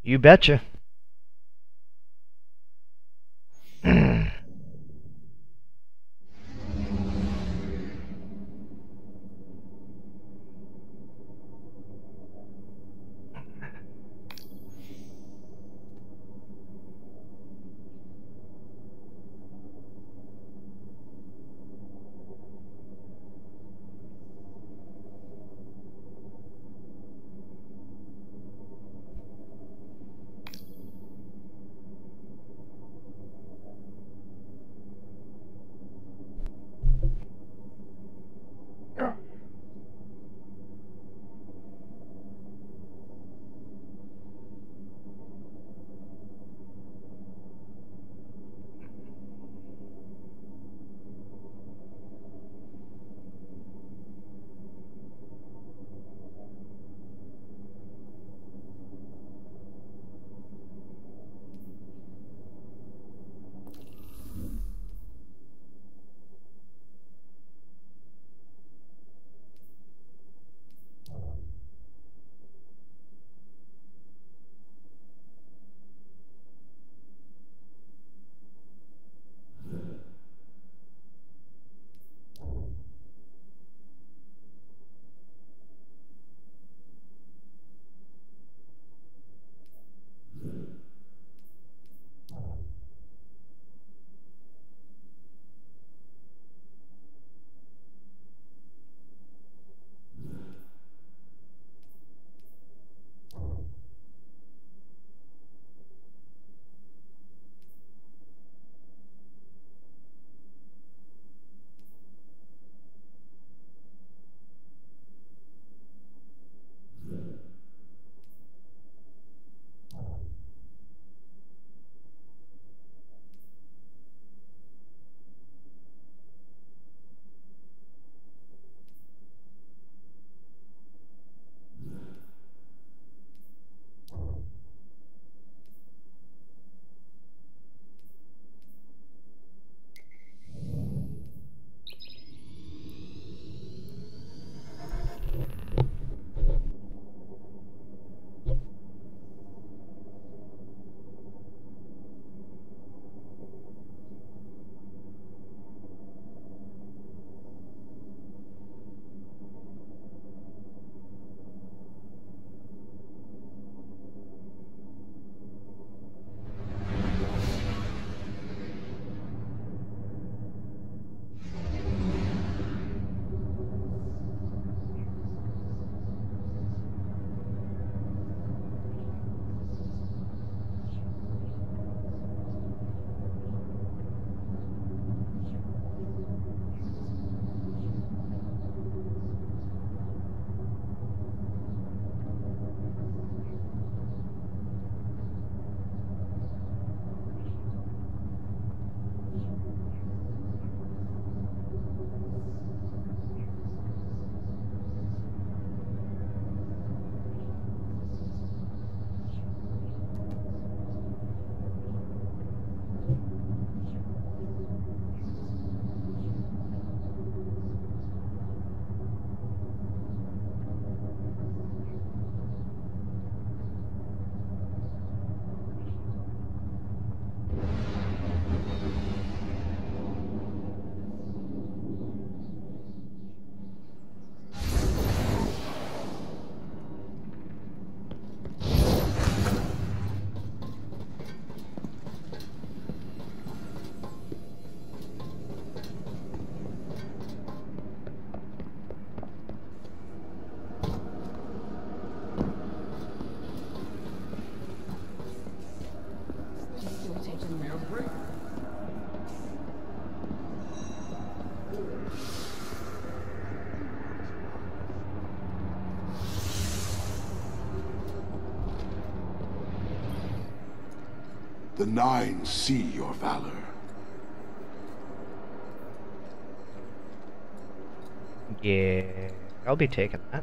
You betcha. The Nine see your valor. Yeah, I'll be taking that.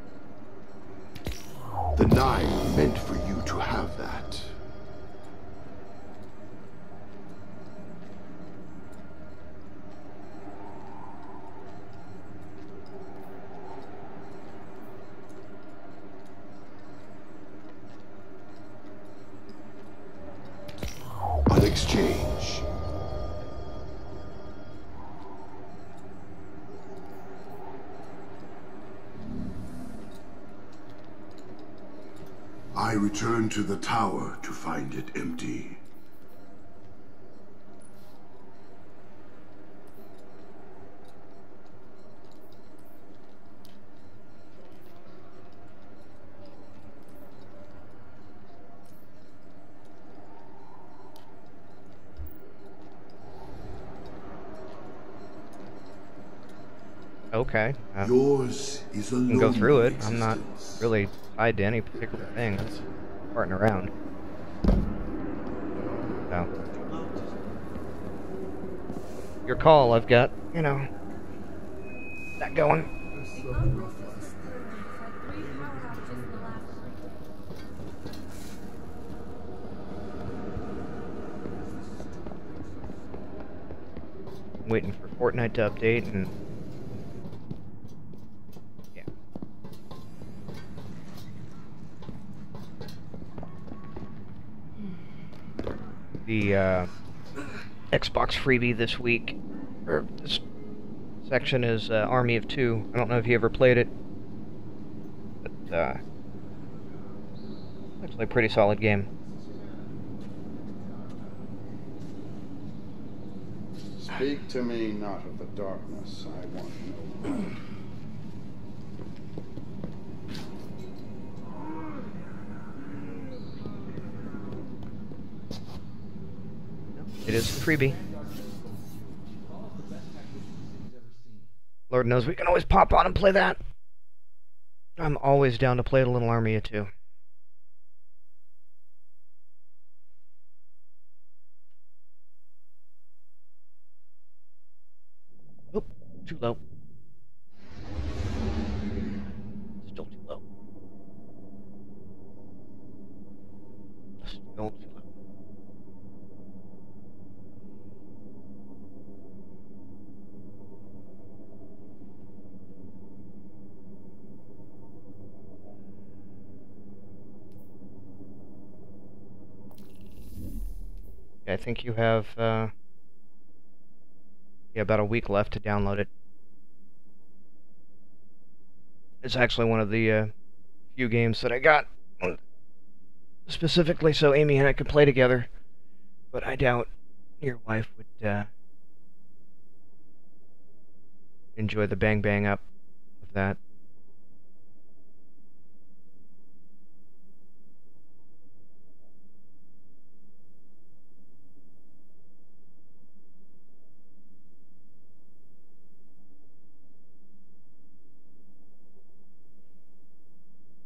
The Nine meant for you to have that. exchange. I return to the tower to find it empty. Okay. Yours is a I can go through it. I'm not existence. really tied to any particular thing. I'm just farting around. So. Your call, I've got, you know, that going. The Umbral System had 3 power outages in the last I'm waiting for Fortnite to update and yeah. The Xbox freebie this week, or this section, is Army of Two. I don't know if you ever played it, but looks like a pretty solid game. Speak to me not of the darkness, I want no light. It is a freebie. Lord knows we can always pop on and play that. I'm always down to play a little Army of Two. Oop, too low. Still too low. Still too low. Yeah, I think you have about a week left to download it. It's actually one of the few games that I got specifically so Amy and I could play together, but I doubt your wife would enjoy the bang up of that.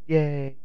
Yay!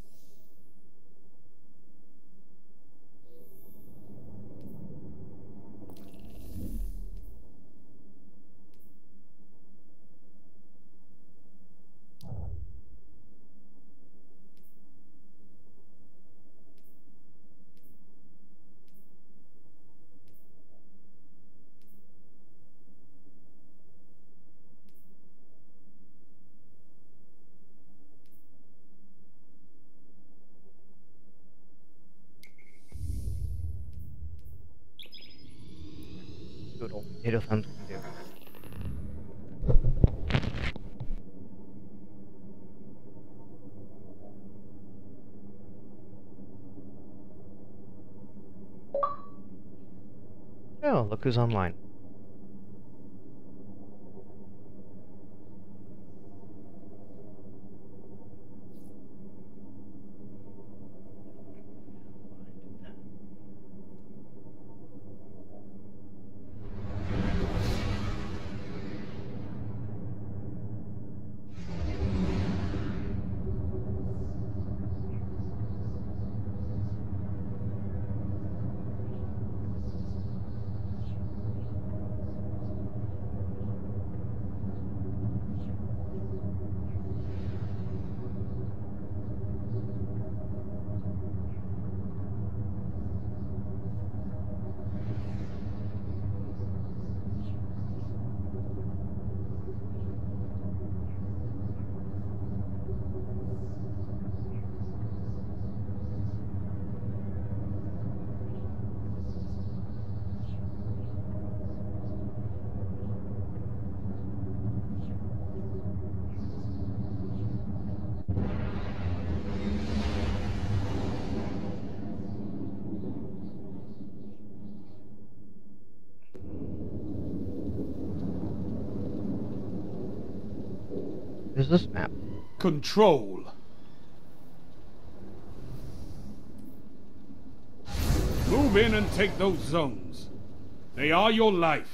Let's see, where's that in my queue? Good old potato thumbs can do. Oh, look who's online. is this map? Control. Move in and take those zones. They are your life.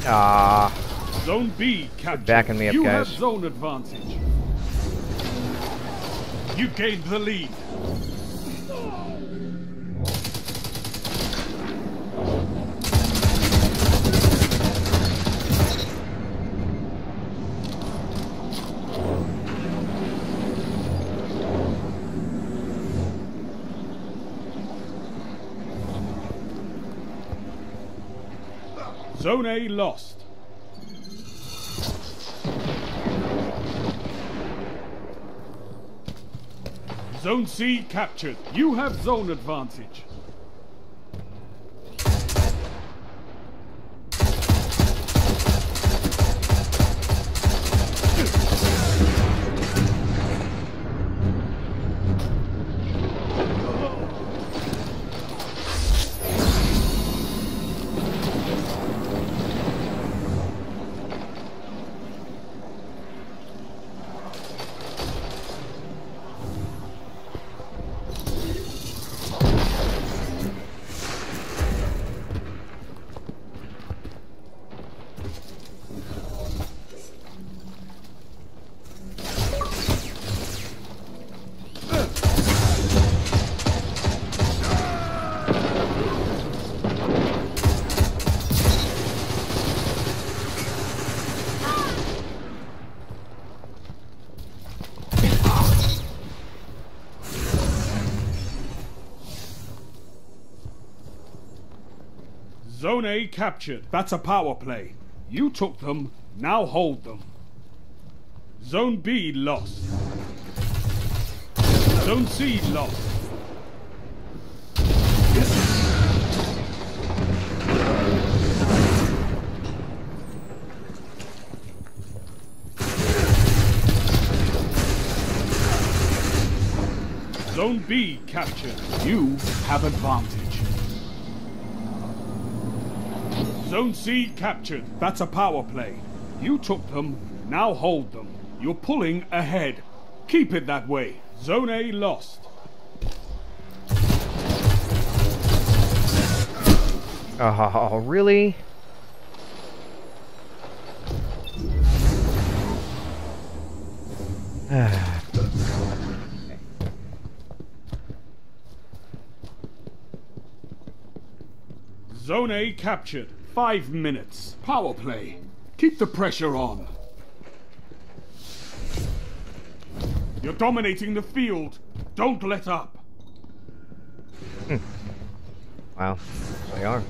Ah, Zone B captured. backing me up, you guys. have zone advantage. You gained the lead. Zone A lost. Zone C captured. You have zone advantage. Zone A captured. That's a power play. You took them, now hold them. Zone B lost. Zone C lost. Zone B captured. You have advantage. Zone C captured. That's a power play. You took them, now hold them. You're pulling ahead. Keep it that way. Zone A lost. Oh, really? Zone A captured. 5 minutes. Power play. Keep the pressure on. You're dominating the field. Don't let up. Wow, they are.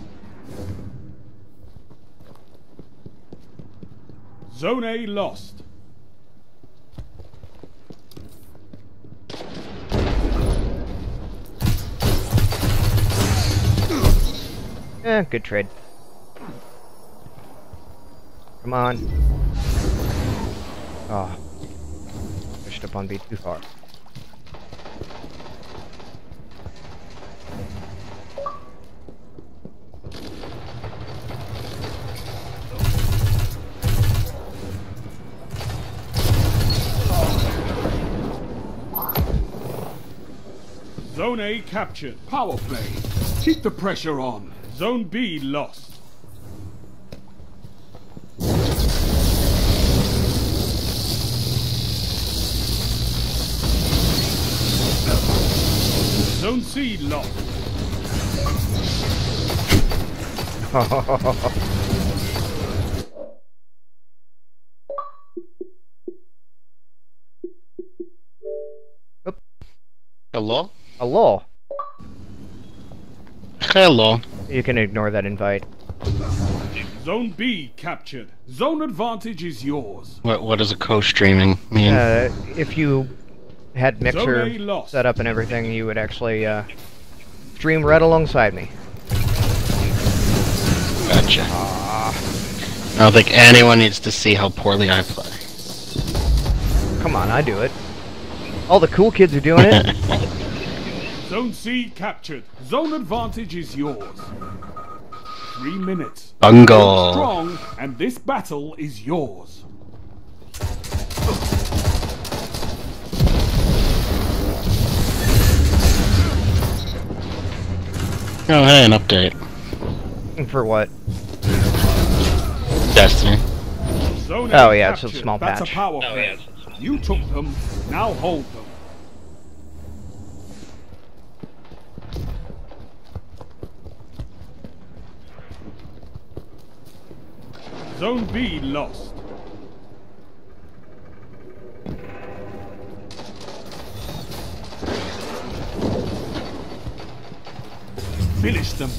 Zone A lost. Good trade. Come on. Oh. Pushed up on B too far. Zone A captured. Power play. Keep the pressure on. Zone B lost. Zone C lost. Hello? Hello. Hello. You can ignore that invite. Zone B captured. Zone advantage is yours. What does a co-streaming mean? If you had Zone A Mixer lost. set up and everything, you would actually stream right alongside me. Gotcha. I don't think anyone needs to see how poorly I play. come on, I do it. All the cool kids are doing it. Zone C captured. Zone advantage is yours. 3 minutes. Bungle. Strong, and this battle is yours. Oh, hey, an update. For what? Destiny. Zone Oh, A yeah, it's a captured. small That's patch. a power play. You took them, now hold them. Zone B lost. Finish them.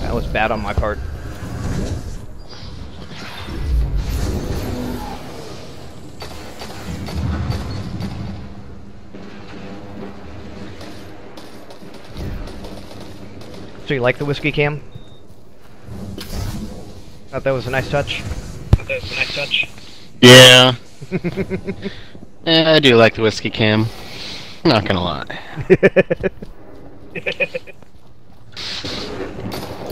That was bad on my part. So you like the whiskey cam? Thought that was a nice touch. Yeah. Yeah, I do like the whiskey cam. Not gonna lie.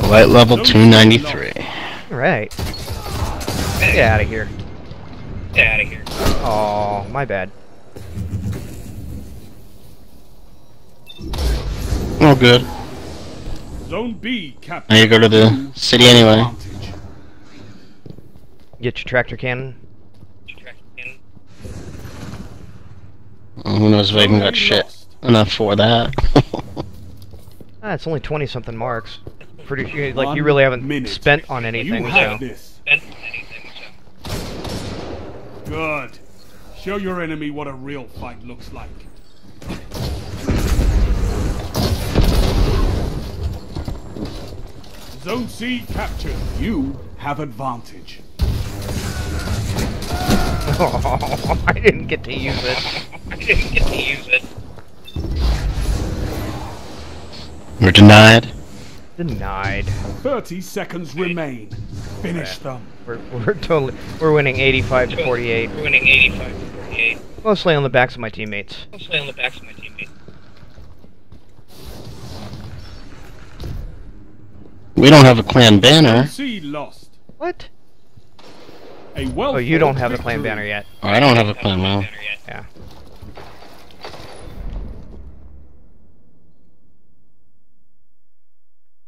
Light level 293. Right. Get out of here. Oh, my bad. Oh, good. Zone B captured. Now you go to the city anyway. Advantage. Get your tractor cannon. Who knows if I even Zone A got shit lost. enough for that. It's only 20-something marks. Pretty sure, like, you 1 really haven't minute. spent on anything, You so... have this. Good. Show your enemy what a real fight looks like. Zone C captured. You have advantage. Oh, I didn't get to use it. We're denied. Denied. 30 seconds remain. Finish them. We're winning 85 to 48. Mostly on the backs of my teammates. We don't have a clan banner. Zone C lost. What? A well Oh, you don't have a victory. clan banner yet. Oh, I don't have a clan banner. Yeah.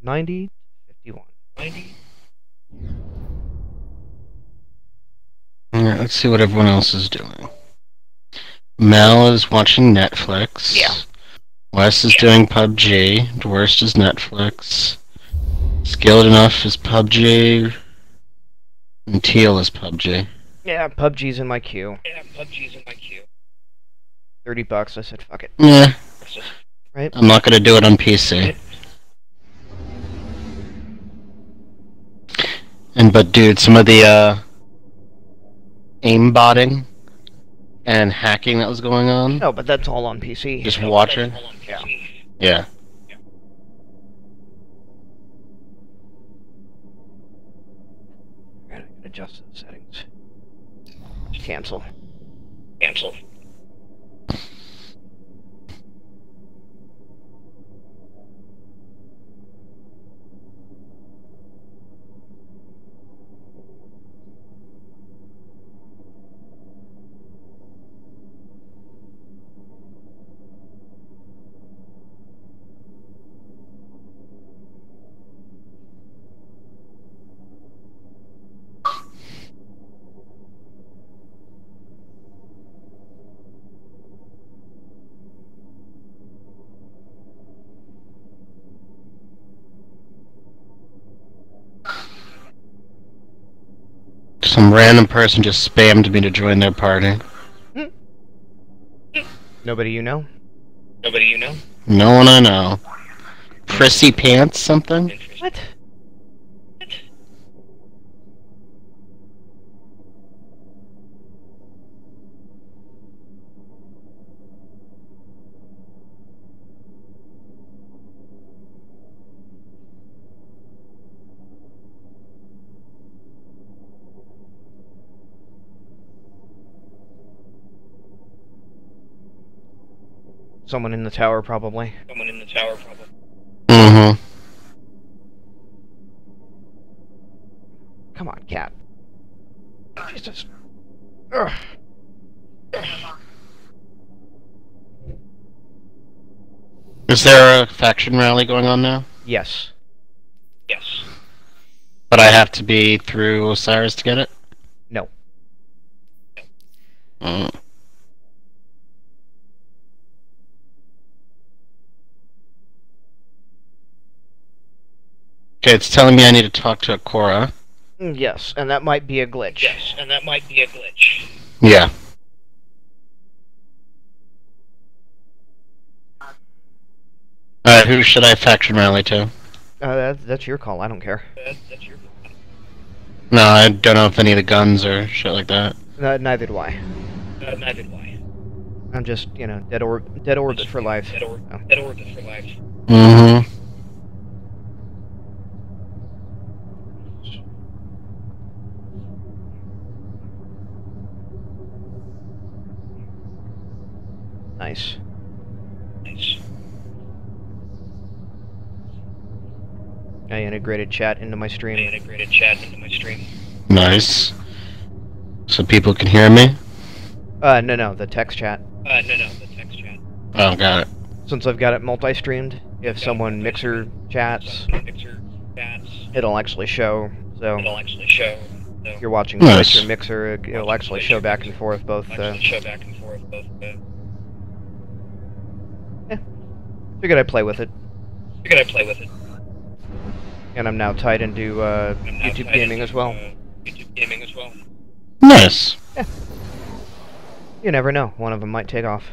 $90 to 51. Alright, let's see what everyone else is doing. Mel is watching Netflix. Yeah. Wes is doing PUBG. Dworst is Netflix. Skilled Enough is PUBG. And Teal is PUBG. Yeah, PUBG's in my queue. $30. I said, fuck it. Yeah. Right? I'm not gonna do it on PC. But dude, some of the aimbotting and hacking that was going on. No, but that's all on PC. Just watching. Yeah. Yeah. I gotta adjust the settings. Cancel. Some random person just spammed me to join their party. Nobody you know? No one I know. Prissy Pants something? What? Someone in the tower, probably. Mm-hmm. Come on, cat. Jesus. Ugh. Is there a faction rally going on now? Yes. But I have to be through Osiris to get it? No. Mm. Okay, it's telling me I need to talk to Akora. Yes, and that might be a glitch. Yeah. Alright, who should I faction rally to? That's your call. I don't care. No, I don't know if any of the guns or shit like that. Neither do I. I'm just, you know, dead orbit for life. Mm-hmm. Nice. I integrated chat into my stream. Nice. So people can hear me? No, the text chat. Oh, got it. Since I've got it multi-streamed, if someone Mixer chats, it'll actually show. So if you're watching Nice. Twitch or Mixer, it'll actually show back and forth both. Figured I'd play with it. And I'm now tied into YouTube gaming as well. Nice. You never know. One of them might take off.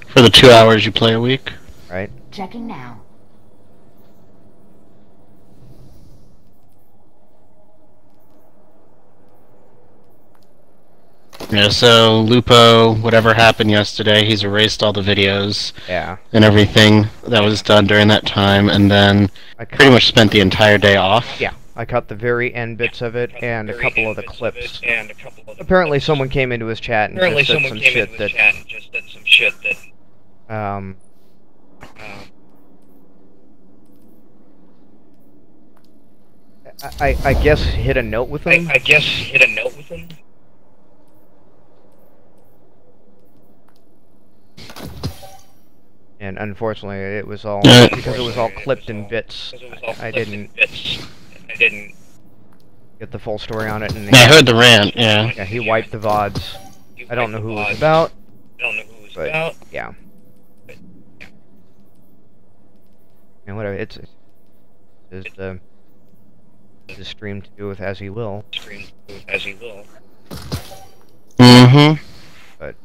For the 2 hours you play a week? Right? Checking now. Yeah, so Lupo, whatever happened yesterday, he's erased all the videos Yeah. and everything that was done during that time, and then pretty much spent the entire day off. Yeah. I caught the very end bits of it and a couple of the clips. Apparently someone came into his chat and just said some shit that I guess hit a note with him. And unfortunately it was all because it was all clipped in bits. I didn't get the full story on it, and Yeah, I heard the rant, yeah. yeah, he wiped the VODs. I don't know who it was about, but yeah. And whatever, it's the stream to do with as he will. Mm-hmm. But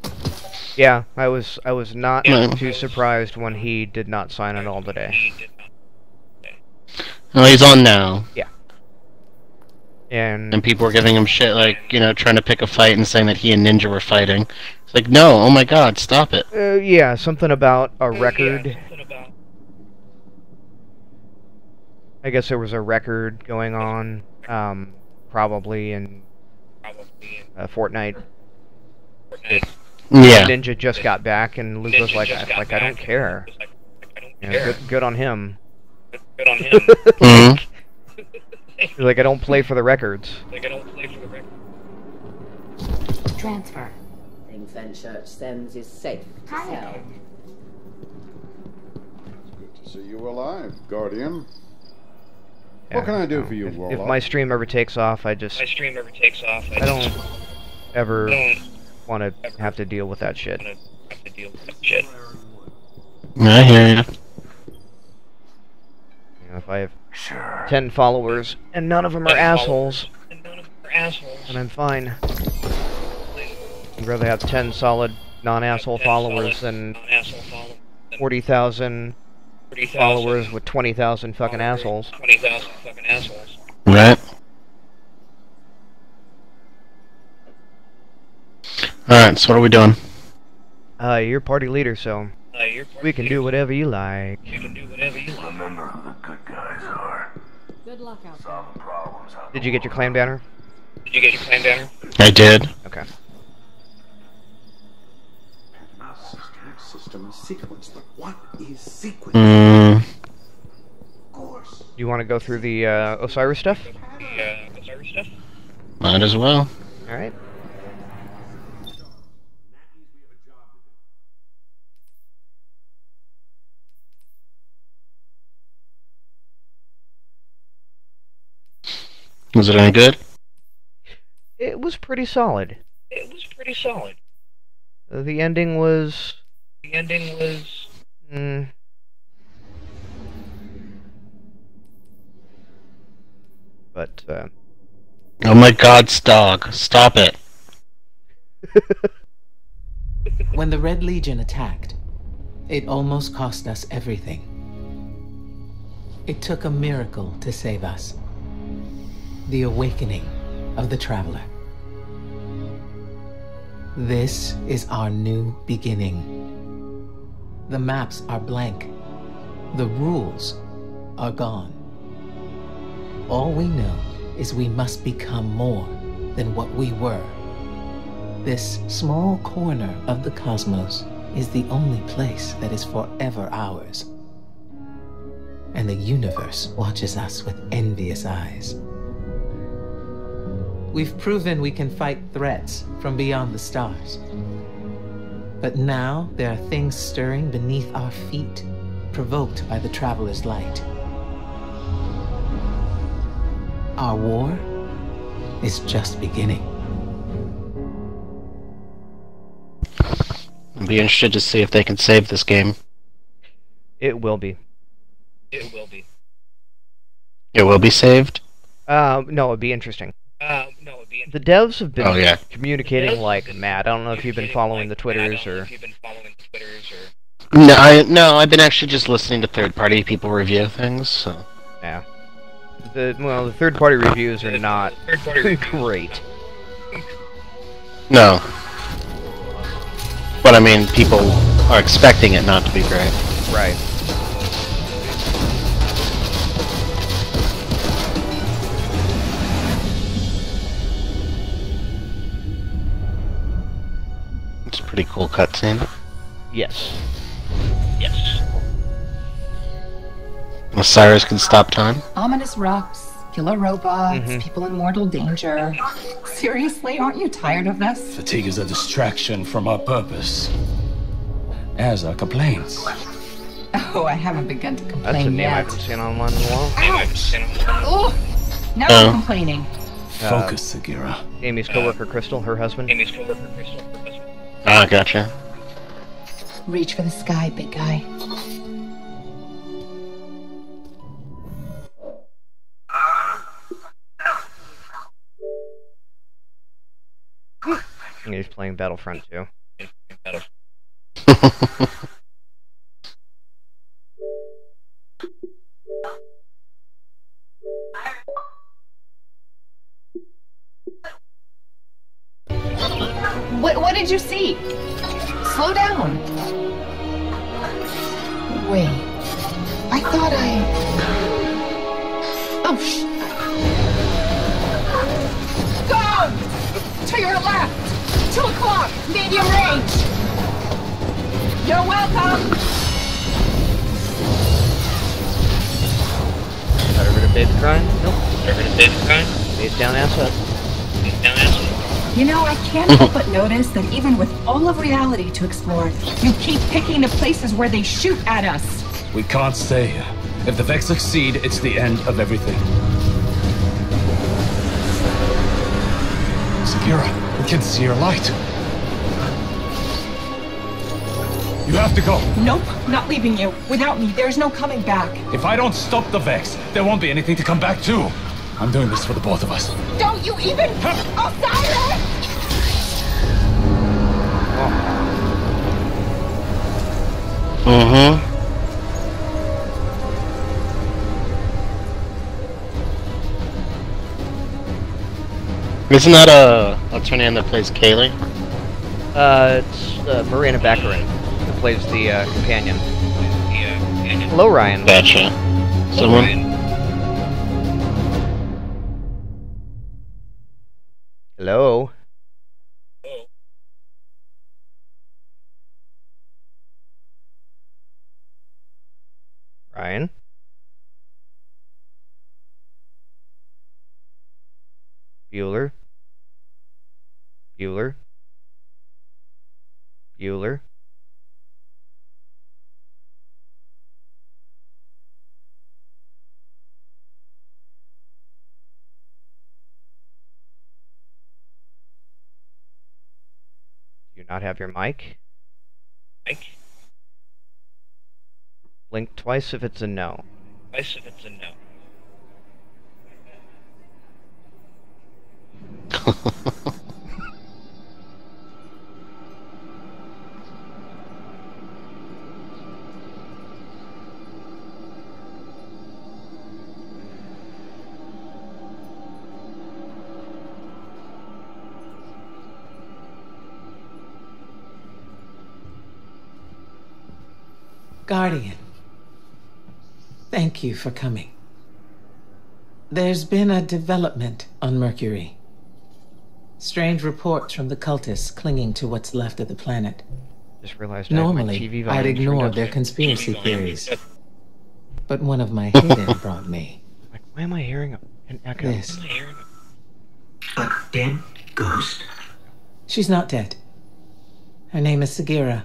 yeah, I was not No. too surprised when he did not sign it all today. Well, he's on now. And And people were giving him shit, like, you know, trying to pick a fight and saying that he and Ninja were fighting. It's like, no, oh my god, stop it. yeah, something about a record. I guess there was a record going on, probably in Fortnite. Yeah. Ninja just got back, and Luke was like, I don't care. You know, good on him. Mm-hmm. He's like, I don't play for the records. Transfer. Thing Fenchurch sends is safe to Hi. sell. Good to see you alive, Guardian. Yeah, What can I do for you, if Warlock? my stream ever takes off, I don't ever want to have to deal with that shit. I hear you. You know, if I have 10 followers and none of them are assholes, then I'm fine. I'd rather have 10 solid non-asshole followers than 40,000 followers with 20,000 fucking assholes. Right. Alright, so what are we doing? You're party leader, so we can do whatever you like. Remember who the good guys are. Good luck out there. Solve the problems. Did you get your clan banner? I did. Okay. system is sequence, but what is sequence? Hmm. Of course. You want to go through the Osiris stuff? Might as well. All right. Was it any good? It was pretty solid. The ending was. But Oh my god, Stog. Stop it. When the Red Legion attacked, it almost cost us everything. It took a miracle to save us. The awakening of the Traveler. This is our new beginning. The maps are blank. The rules are gone. All we know is we must become more than what we were. This small corner of the cosmos is the only place that is forever ours. And the universe watches us with envious eyes. We've proven we can fight threats from beyond the stars. But now there are things stirring beneath our feet, provoked by the Traveler's light. Our war is just beginning. I'd be interested to see if they can save this game. it will be. It will be saved? No, it'd be interesting. The devs have been communicating like mad. I don't know if you've been following the Twitters or. No, I've been actually just listening to third-party people review things, so... Yeah. The third-party reviews are not great. No. But I mean, people are expecting it not to be great. Right. It's a pretty cool cutscene. Yes. Osiris can stop time. Ominous rocks, killer robots, people in mortal danger. Seriously, aren't you tired of this? Fatigue is a distraction from our purpose. As are complaints. Oh, I haven't begun to That's a complain name I yet. haven't seen online in a while. Oh, now I'm complaining. Focus, Sagira. Amy's coworker Crystal, her husband. Ah, gotcha. Reach for the sky, big guy. And he's playing Battlefront 2. What did you see? Slow down. Wait. I thought Oh, Go! To your left! 2 o'clock! Medium range! You're welcome! Got over to Baby Grind? Nope. Face down, ass up. You know, I can't help but notice that even with all of reality to explore, you keep picking the places where they shoot at us. We can't stay here. If the Vex succeed, it's the end of everything. Sagira, we can see your light. You have to go. Nope, not leaving you. Without me, there's no coming back. If I don't stop the Vex, there won't be anything to come back to. I'm doing this for the both of us. Don't you even... Osiris! Isn't that what's her name that plays Kaylee? It's Marina Baccarin, who plays the companion. Hello, Ryan. Gotcha. Someone? Hello. Bueller. Do you not have your mic? Blink twice if it's a no. Guardian, thank you for coming. There's been a development on Mercury. Strange reports from the cultists clinging to what's left of the planet. Just realized I had my Normally, TV I'd volume ignore turned their up. conspiracy theories. But one of my hidden brought me Like, why am I hearing an echo? this. A dead ghost? She's not dead. Her name is Sagira.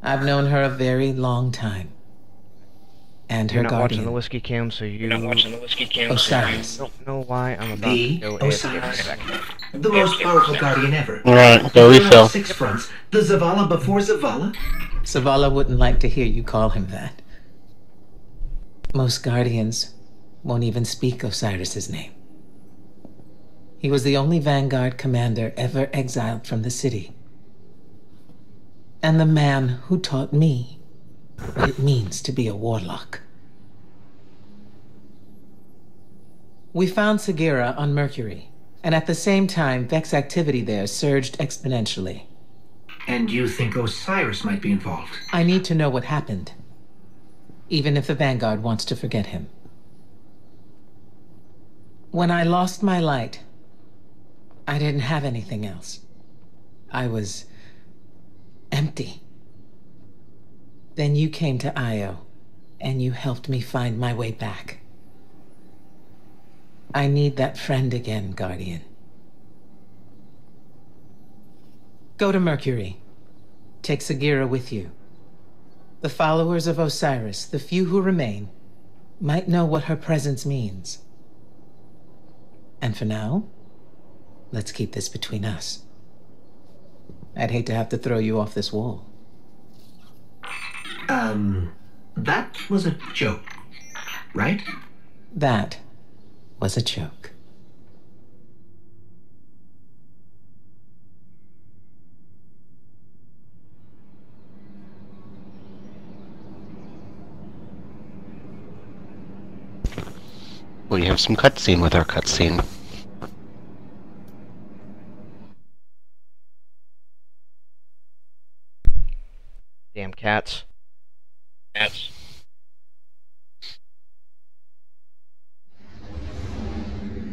I've known her a very long time. And her You're not watching guardian, the whiskey cam, so you Osiris. don't know why I'm about The to go AFK for a Osiris. second. The most powerful guardian ever. Alright, go Hero on refill. 6 fronts. The Zavala before Zavala? Zavala wouldn't like to hear you call him that. Most guardians won't even speak Osiris's name. He was the only Vanguard commander ever exiled from the city. And the man who taught me what it means to be a warlock. We found Sagira on Mercury, and at the same time, Vex activity there surged exponentially. And you think Osiris might be involved? I need to know what happened, even if the Vanguard wants to forget him. When I lost my light, I didn't have anything else. I was empty. Then you came to Io, and you helped me find my way back. I need that friend again, Guardian. Go to Mercury. Take Sagira with you. The followers of Osiris, the few who remain, might know what her presence means. And for now, let's keep this between us. I'd hate to have to throw you off this wall. That was a joke, right? That was a joke. We have some cutscene with our cutscene. Damn cats.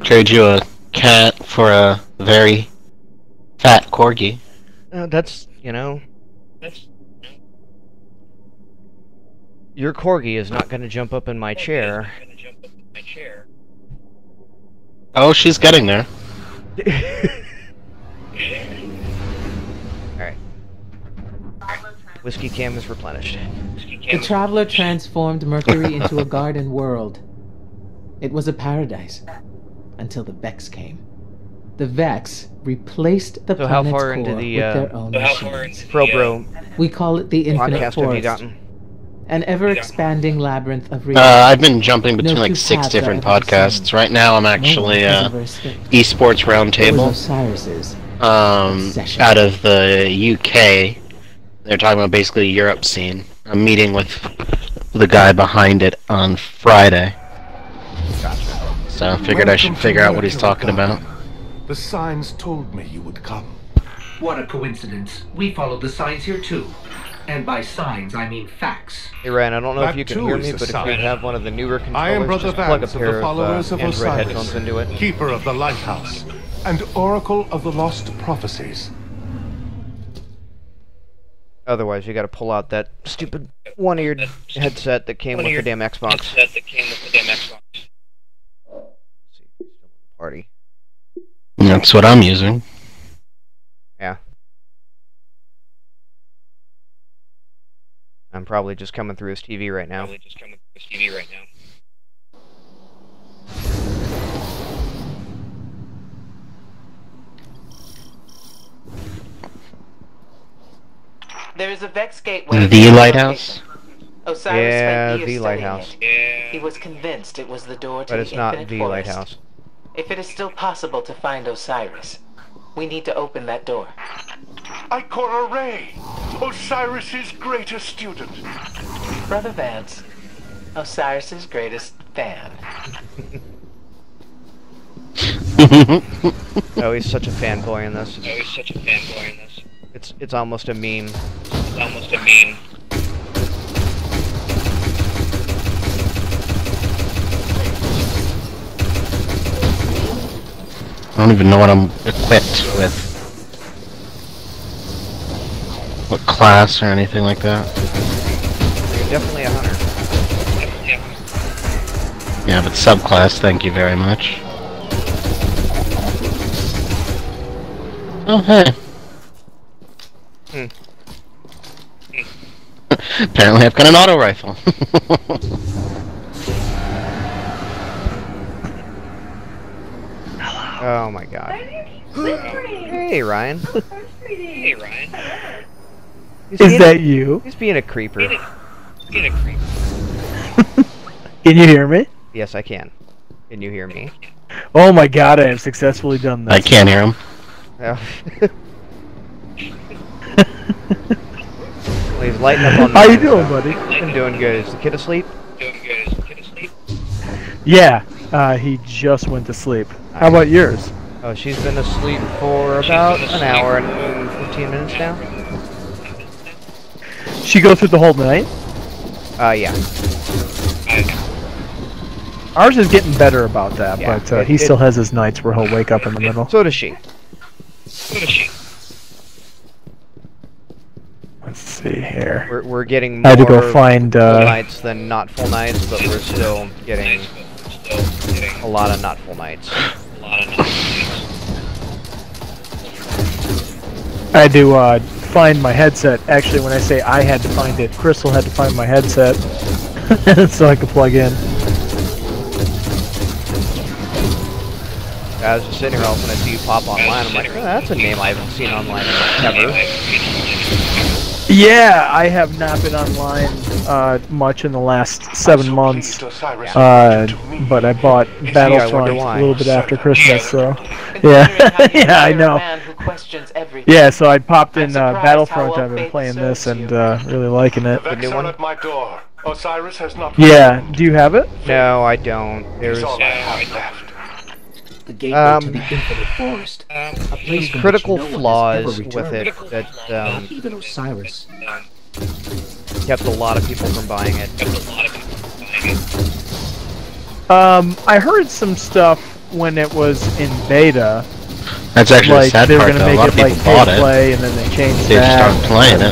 Trade you a cat for a very fat corgi. That's, you know... Your corgi is not going to jump up in my chair. Oh, she's getting there. Alright. Whiskey cam is replenished. The Traveler transformed Mercury into a garden world. It was a paradise. Until the Vex came. The Vex replaced the So how planet's far core into the, with their own machines. Pro-bro We call it the Infinite podcast have you Forest. gotten? An ever-expanding labyrinth of reality. I've been jumping between No like two 6 paths are different ever the podcasts. same. Right now I'm No one actually has ever escaped. Esports It was Roundtable. Osiris's obsession. Out of the UK. They're talking about basically Europe scene. I'm meeting with the guy behind it on Friday. So I figured I should figure out what he's talking about. The signs told me you would come. What a coincidence. We followed the signs here too. And by signs, I mean facts. Hey Ryan, I don't know if That you can too hear is me, a but if you sign. have one of the newer I am controllers, Brother just plug a Vance of pair the followers of Android Osiris, headphones into it. Keeper of the Lighthouse, and Oracle of the Lost Prophecies. Otherwise, you gotta pull out that stupid one-eared headset that came with the damn Xbox. Let's see if he's still in the party. That's what I'm using. Yeah. I'm probably just coming through his TV right now. There is a Vex gateway. The lighthouse? Osiris Yeah, spent years the studying lighthouse. it. He was convinced it was the door to But the it's not infinite the forest. lighthouse. If it is still possible to find Osiris, we need to open that door. Ikora Ray, Osiris's greatest student. Brother Vance, Osiris's greatest fan. Oh, he's such a fanboy in this. It's almost a meme. I don't even know what I'm equipped with. What class or anything like that. You're definitely a hunter. Yeah, but subclass, thank you very much. Oh, hey. Apparently I've got an auto rifle. Oh my god. Hey, Ryan. Is that you? He's being a creeper. Can you hear me? Yes, I can. Can you hear me? Oh my god, I have successfully done this. I can't hear him. Yeah. Well, he's lighting up on How you mine, doing, so buddy? I'm doing good. Is the kid asleep? Yeah, he just went to sleep. How about yours? Oh, she's been asleep for about an hour and 15 minutes now. She go through the whole night? Yeah. Ours is getting better about that, Yeah, but he still has his nights where he'll wake up in the middle. So does she. Let's see here. We're getting I more had to go find, full nights than not full nights, but we're still getting a lot of not full nights. I had to find my headset. Actually, when I say I had to find it, Crystal had to find my headset so I could plug in. I was just sitting here all of a sudden I see you pop online. I'm like, oh, that's a name I haven't seen online ever. Yeah, I have not been online much in the last 7 months, but I bought Battlefront a little bit after Christmas, so yeah, yeah, I know. Yeah, so I popped in Battlefront. I've been playing this and really liking it. The new one at my door. Osiris has not. Yeah, do you have it? No, I don't. There's all I have left. The gateway to the infinite forest. There's critical flaws with it that even Osiris kept a lot of people from buying it. I heard some stuff when it was in beta. That's actually like, the sad they were part, gonna though. A make lot it of people like bought pay to play, and then they changed They that. started playing it.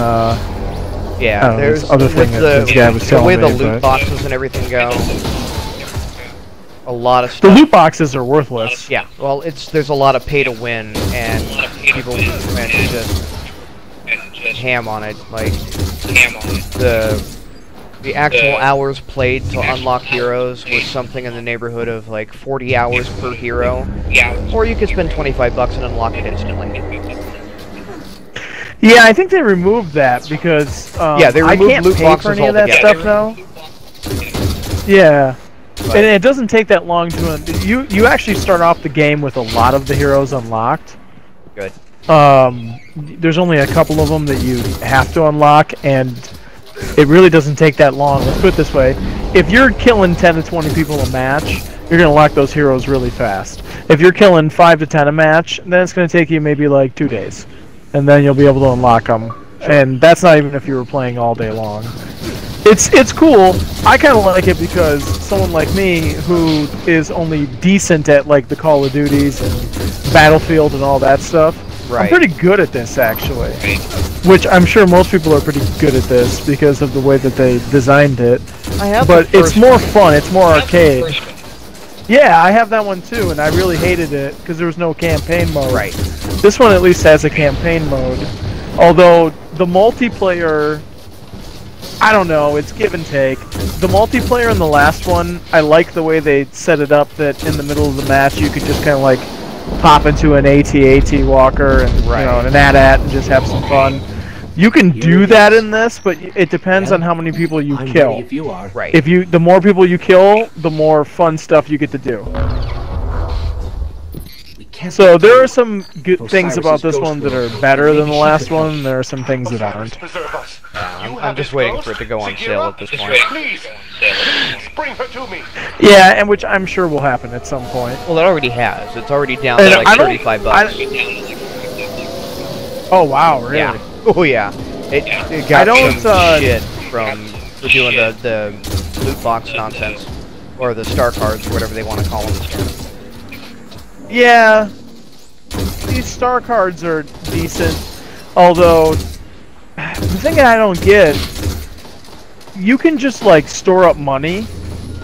Yeah, there's other thing that this guy was the telling way me, the loot but- boxes and everything go. A lot of The stuff. loot boxes are worthless. Yeah, well, there's a lot of pay to win, and people went just ham on it. Like the actual hours played to unlock heroes was something in the neighborhood of like 40 hours per hero. Or you could spend $25 and unlock it instantly. Yeah, I think they removed that because Yeah, they I removed can't loot pay boxes for any of that altogether. stuff now. Yeah. And it doesn't take that long to you actually start off the game with a lot of the heroes unlocked. Good. There's only a couple of them that you have to unlock, and it really doesn't take that long. Let's put it this way: if you're killing 10 to 20 people a match, you're gonna unlock those heroes really fast. If you're killing 5 to 10 a match, then it's gonna take you maybe like 2 days, and then you'll be able to unlock them. And that's not even if you were playing all day long. It's cool. I kind of like it because someone like me, who is only decent at like the Call of Duties and Battlefield and all that stuff, I'm pretty good at this actually. Which I'm sure most people are pretty good at this because of the way that they designed it. But it's more fun. It's more arcade. Yeah, I have that one too, and I really hated it because there was no campaign mode. Right. This one at least has a campaign mode, although the multiplayer, I don't know, it's give and take. The multiplayer in the last one, I like the way they set it up that in the middle of the match you could just kind of like pop into an AT-AT walker and you know, an AT-AT and just have some fun. You can do that in this, but it depends on how many people you kill. If you are. Right. The more people you kill, the more fun stuff you get to do. So there are some good things about this one that are better than the last one, and there are some things that aren't. I'm just waiting for it to go on sale at this point. Please, bring her to me. Yeah, and which I'm sure will happen at some point. Well, it already has. It's already down to like $35. Oh wow, really? Yeah. Oh yeah. It got some shit for doing the loot box nonsense, or the star cards, or whatever they want to call them. Yeah, these star cards are decent, although the thing that I don't get, you can just like store up money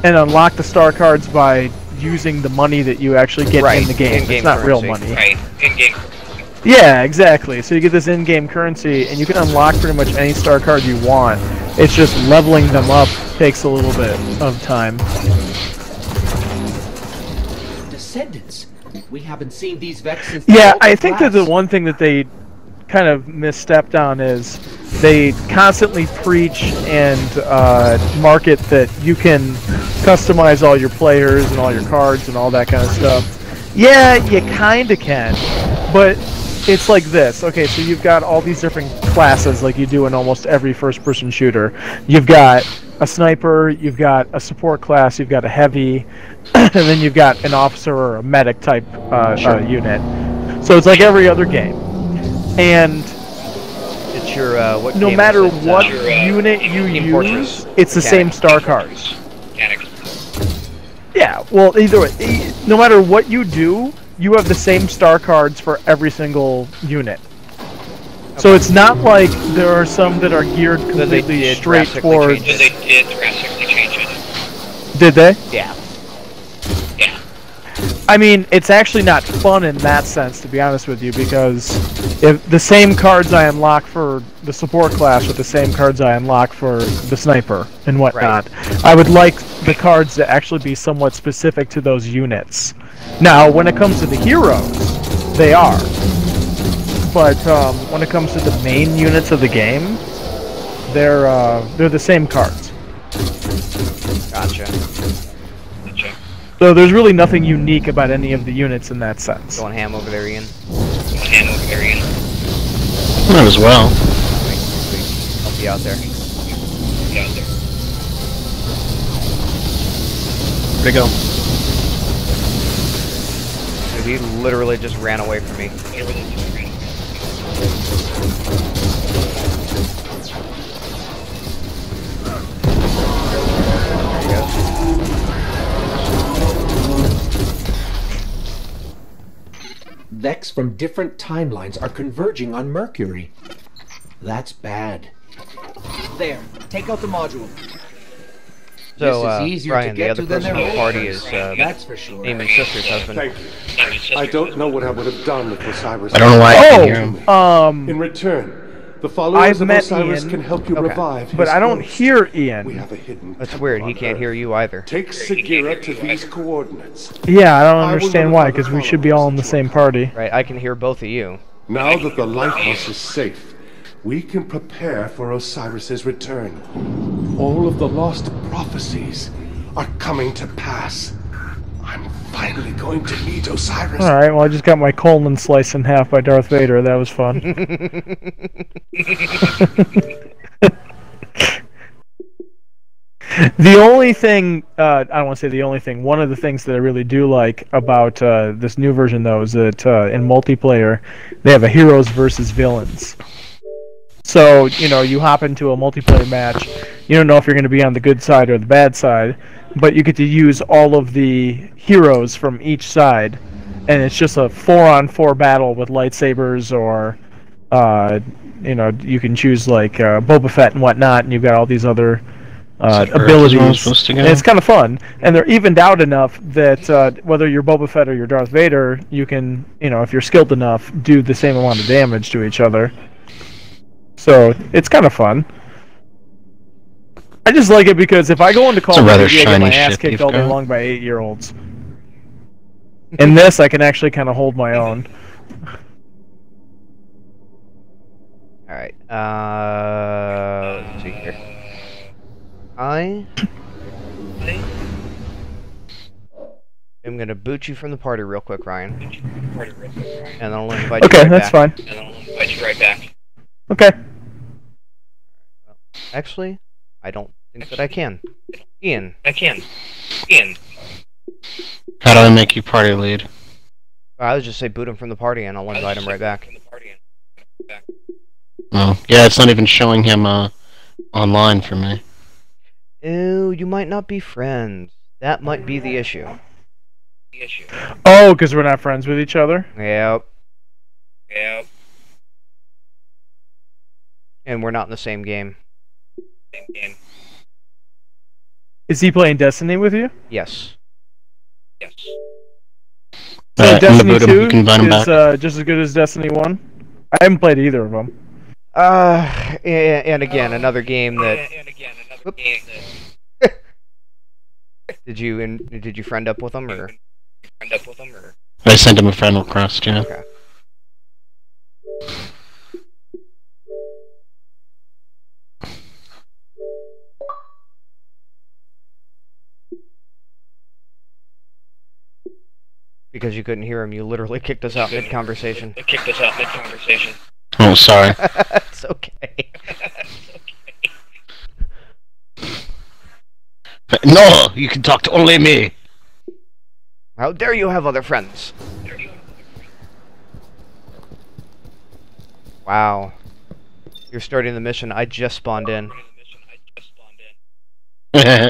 and unlock the star cards by using the money that you actually get in the game. It's not real money. Right, in-game. Yeah, exactly. So you get this in-game currency, and you can unlock pretty much any star card you want. It's just leveling them up takes a little bit of time. Descendants. We haven't seen these Vex since. Yeah, I think that the one thing that they kind of misstepped on is they constantly preach and market that you can customize all your players and all your cards and all that kind of stuff. Yeah, you kinda can, but it's like this. Okay, so you've got all these different classes like you do in almost every first-person shooter. You've got a sniper, you've got a support class, you've got a heavy, and then you've got an officer or a medic type unit. So it's like every other game. And it's your what no game matter is it? what unit you use, it's the same star cards. Yeah, well, either way, no matter what you do, you have the same star cards for every single unit. So it's not like there are some that are geared completely straight towards... They did drastically change it. Did they? Yeah. Yeah. I mean, it's actually not fun in that sense, to be honest with you, because if the same cards I unlock for the support class are the same cards I unlock for the sniper and whatnot. Right. I would like the cards to actually be somewhat specific to those units. Now, when it comes to the heroes, they are. But when it comes to the main units of the game, they're the same cards. Gotcha. So there's really nothing unique about any of the units in that sense. Going ham over there, Ian. Might as well. Help you out there. Where'd it go? Dude, he literally just ran away from me. Vex from different timelines are converging on Mercury. That's bad. There, take out the module. So, this is easier Brian, to get the other to than person their in the party is that's for sure. Eamon's sister's husband. Thank you. I don't know what I would have done with Osiris. I don't know why I can hear him. In return, the followers of Osiris can help you revive his but I don't ghost. hear Ian. We have a hidden That's weird, he can't hear you either. Take Sagira to these coordinates. Yeah, I don't understand why, because we should be all in the same party. Right, I can hear both of you. Now that the lighthouse is safe, we can prepare for Osiris's return. All of the lost prophecies are coming to pass. I'm finally going to meet Osiris. Alright, well I just got my colon sliced in half by Darth Vader. That was fun. The only thing, I don't want to say the only thing, one of the things that I really do like about this new version though is that in multiplayer, they have a heroes versus villains. So, you know, you hop into a multiplayer match, you don't know if you're going to be on the good side or the bad side, but you get to use all of the heroes from each side, and it's just a 4-on-4 battle with lightsabers, or, you know, you can choose like Boba Fett and whatnot, and you've got all these other abilities. And it's kind of fun, and they're evened out enough that whether you're Boba Fett or you're Darth Vader, you can, you know, if you're skilled enough, do the same amount of damage to each other. So it's kind of fun. I just like it because if I go into Call It's a of rather Duty, I get shiny my ass ship kicked you've all day got. long by 8-year-olds. In this, I can actually kind of hold my own. Alright, let's see here. I am gonna boot you from the party real quick, Ryan. And then I'll invite you Okay, right that's back. fine. And then I'll invite you right back. Okay. Actually, I don't think that I can. Ian. How do I make you party lead? I would just say boot him from the party and I'll invite him right back. Oh, yeah, it's not even showing him online for me. Ew, you might not be friends. That might be the issue. Oh, because we're not friends with each other? Yep. And we're not in the same game. Is he playing Destiny with you? Yes. So I'm gonna Destiny boot him. 2 You can invite him is back. just as good as Destiny 1? I haven't played either of them. And again, another game that... Did you friend up with them, or...? I sent him a friend request, yeah. Okay. Because you couldn't hear him, you literally kicked us out mid-conversation. Oh, sorry. It's okay. No, you can talk to only me. How dare you have other friends? Wow. You're starting the mission. I just spawned in.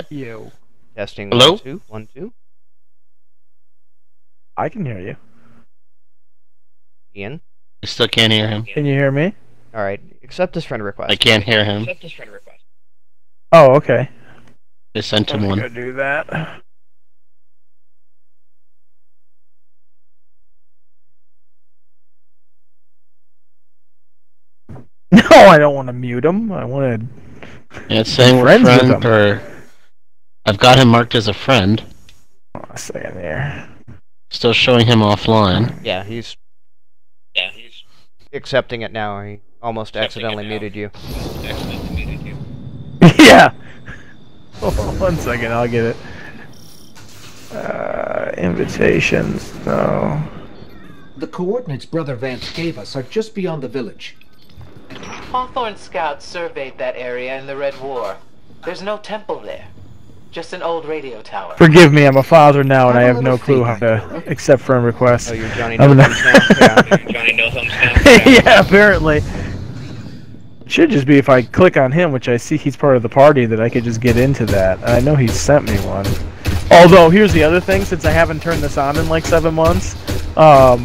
You. Testing. Hello? 1, 2, 1, 2. I can hear you. Ian? I still can't hear him. Can you hear me? Alright, accept this friend request. I can't hear him. Oh, okay. I sent him I'm one. gonna do that. No, I don't want to mute him. I want to. Yeah, it's saying we're friends with friends, him. or... I've got him marked as a friend. A second there. Still showing him offline. Yeah, he's accepting it now. He almost accidentally muted you. Yeah. Oh, 1 second, I'll get it. Invitations. No. The coordinates Brother Vance gave us are just beyond the village. Hawthorne scouts surveyed that area in the Red War. There's no temple there. Just an old radio tower. Forgive me, I'm a father now, and I have no clue how to accept friend requests. Oh, you're Johnny I'm No gonna- Thumbs Down? Yeah. Johnny No Thumbs Down? Yeah, apparently. It should just be if I click on him, which I see he's part of the party, that I could just get into that. I know he's sent me one. Although, here's the other thing, since I haven't turned this on in like 7 months, the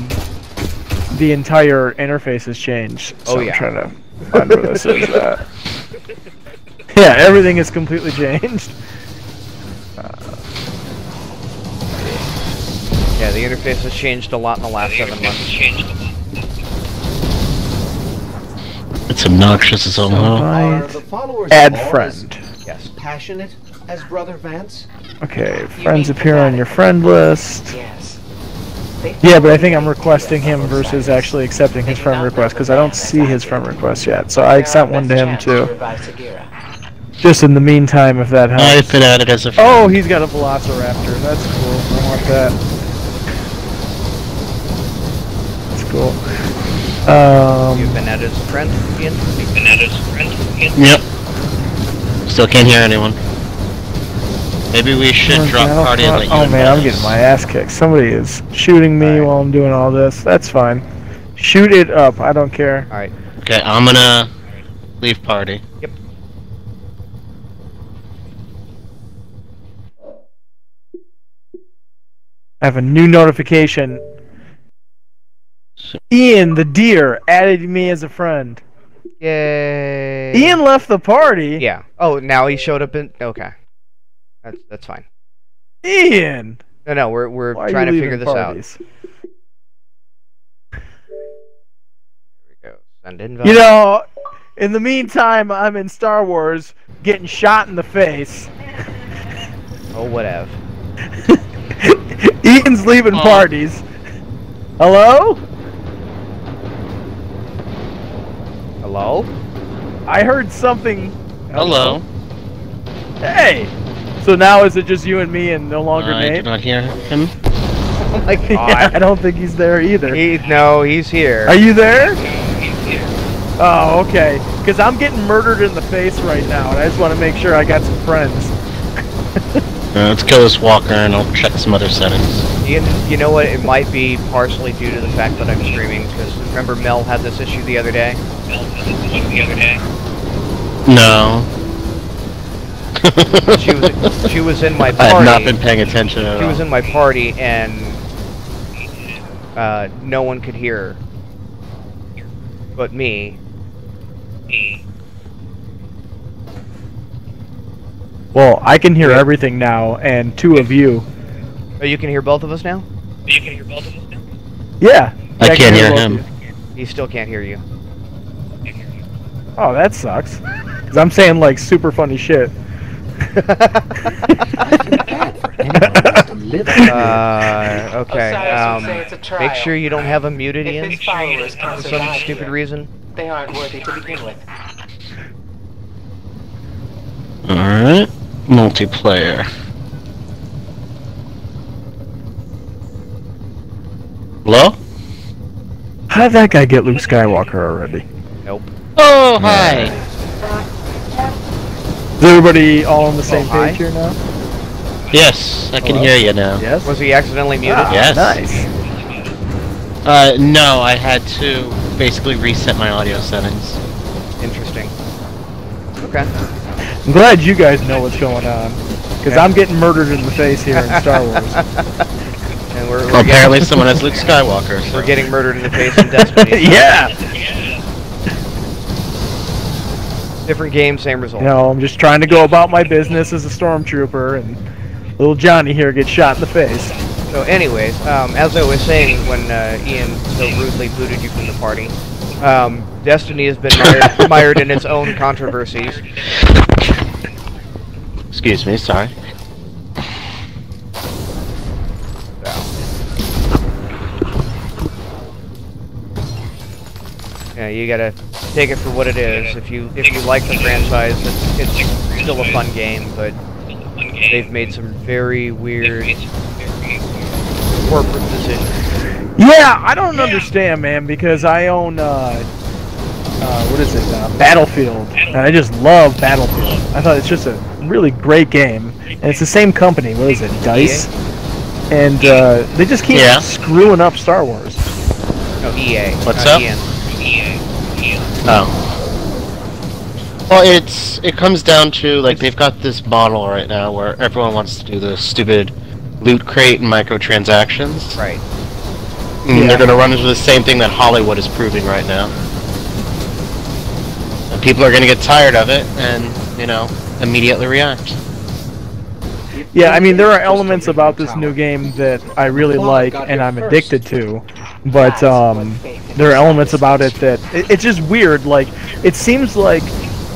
entire interface has changed. So Oh, yeah. I'm trying to find where this is at. Yeah, everything is completely changed. Yeah, the interface has changed a lot in the last 7 months. It's obnoxious as all hell. Are the followers Add of all friend. Yes. as passionate as Brother Vance? Okay, friends appear on your friend list. Yes. Yeah, but I think I'm requesting him versus actually accepting his friend request, because I don't see his friend request yet. So I sent one to him too. Just in the meantime, if that helps. I've been added as a friend. Oh, he's got a Velociraptor. That's cool. I want that. That's cool. You've been added as a friend, Ian? You've been added as a friend, Ian? Yep. Still can't hear anyone. Maybe we should Okay, drop party and let you oh man, invite I'm us. getting my ass kicked. Somebody is shooting me while I'm doing all this. That's fine. Shoot it up. I don't care. Alright. Okay, I'm gonna leave party. Yep. I have a new notification. Ian the deer added me as a friend. Yay. Ian left the party. Yeah. Oh, now he showed up in... Okay. That's fine. Ian! No, we're Why are trying you to leaving figure this parties? out. There we go. Send invite. You know, in the meantime, I'm in Star Wars getting shot in the face. Oh, whatever. Ian's leaving parties. Hello? Hello? I heard something. Hello. Hey! So now is it just you and me and no longer I Nate? did not hear him. Oh my god. Yeah, I don't think he's there either. No, he's here. Are you there? Oh, okay. Because I'm getting murdered in the face right now, and I just want to make sure I got some friends. Let's kill this walker and I'll check some other settings. You know what? It might be partially due to the fact that I'm streaming, because remember Mel had this issue the other day? No. she was in my party. I have not been paying attention at all. She was in my party and no one could hear her but me. Well, I can hear everything now, and two of you. Oh, you can hear both of us now? Yeah. I can't hear him. He still can't hear you. Oh, that sucks. Because I'm saying, like, super funny shit. Okay. Make sure you don't have him muted, Ian, for some stupid reason. They aren't worthy to begin with. Alright. Multiplayer. Hello? How did that guy get Luke Skywalker already? Nope. Oh, hi! Is everybody all on the same page here now? Yes, I can hear you now. Yes? Was he accidentally muted? Yes. Nice. No, I had to basically reset my audio settings. Interesting. Okay. I'm glad you guys know what's going on. Because I'm getting murdered in the face here in Star Wars. And we're Well, apparently someone has Luke Skywalker. So. We're getting murdered in the face in Destiny. Yeah! Different game, same result. You know, I'm just trying to go about my business as a stormtrooper, and little Johnny here gets shot in the face. So anyways, as I was saying when Ian so rudely booted you from the party, Destiny has been mired in its own controversies. Excuse me, sorry. Yeah, you gotta take it for what it is. If you like the franchise, it's still a fun game, but they've made some very weird corporate decisions. Yeah, I don't understand, man, because I own, what is it, Battlefield, and I just love Battlefield. I thought it's just a really great game, and it's the same company, what is it, DICE? And they just keep screwing up Star Wars. No, EA. What's up? Ian. Oh. Well, it comes down to, like, they've got this model right now where everyone wants to do the stupid loot crate and microtransactions. Right. And they're gonna run into the same thing that Hollywood is proving right now. And people are gonna get tired of it and, you know, immediately react. Yeah, I mean, there are elements about this new game that I really like and I'm addicted to, but there are elements about it that it's just weird. Like, it seems like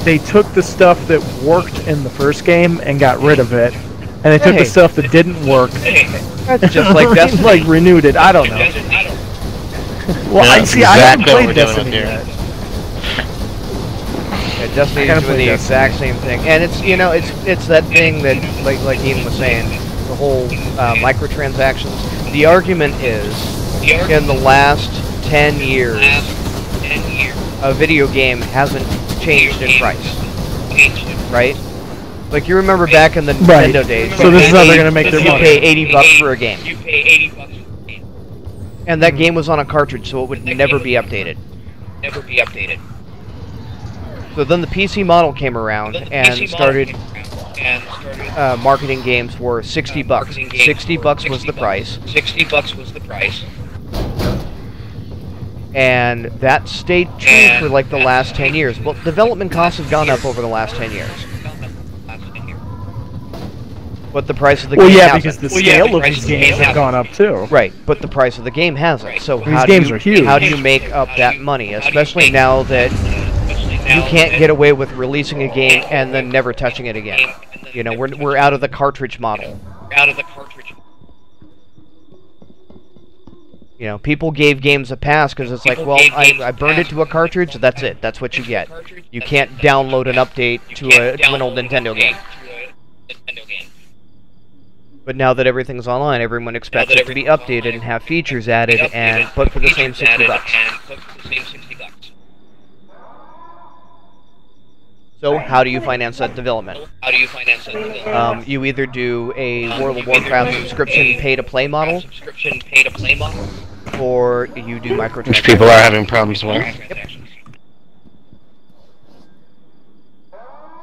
they took the stuff that worked in the first game and got rid of it, and they took the stuff that didn't work, just like Destiny, like renewed it. I don't know. Well, yeah, I haven't played Destiny yet. Yeah, Destiny is doing the exact same thing, and it's, you know, it's that thing that, like Ian was saying, the whole microtransactions. The argument is, in the last 10 years, a video game hasn't changed in price, right? Like, you remember back in the Nintendo days. So this is how they're gonna make their money. You pay $80 for a game, and that game was on a cartridge, so it would never be updated. So then the PC model came around and started marketing games for $60. $60 was the price. And that stayed true for like the last 10 years. Well, development costs have gone up over the last 10 years. But the price of the game hasn't. Because the scale of these games have gone up too. Right, but the price of the game hasn't. So these games are huge. How do you make up that money? Especially now that you can't get away with releasing a game and then never touching it again. You know, we're out of the cartridge model. You know, people gave games a pass because it's like, well, I burned it to a cartridge, that's it. That's what you get. You can't download an update to an old Nintendo game. But now that everything's online, everyone expects it to be updated and have features added, and put for the same $60. So, how do you finance that development? You either do a World of Warcraft subscription pay-to-play model, or you do microtransactions. Which people are having problems with. Yep.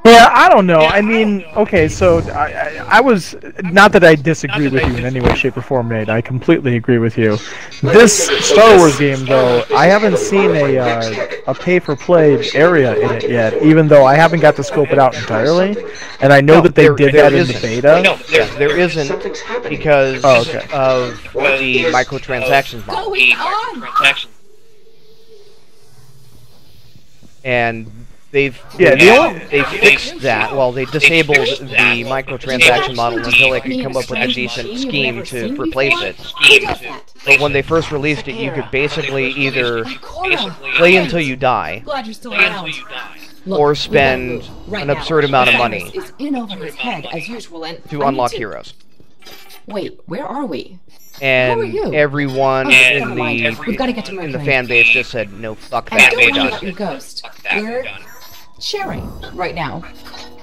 Yeah, I don't know. I mean, okay, so I was, not that I disagree with you in any way, shape, or form, Nate. I completely agree with you. This Star Wars game, though, I haven't seen a pay-for-play area in it yet, even though I haven't got to scope it out entirely. And I know that they did that in the beta. No, there isn't, because of the microtransactions model. Going on? And they've fixed that. Well, they disabled the microtransaction model until they could come up with a decent scheme to replace it. But when they first released it, you could basically either play until you die, Glad you're still around. or spend an absurd amount of money Is in over his head as usual, and to unlock heroes. Wait, where are we? And Who are you? everyone Never mind. We've got to get to in the Mercury. fan base just said, no, fuck And that, don't we're worry about done. your ghost. We're sharing right now.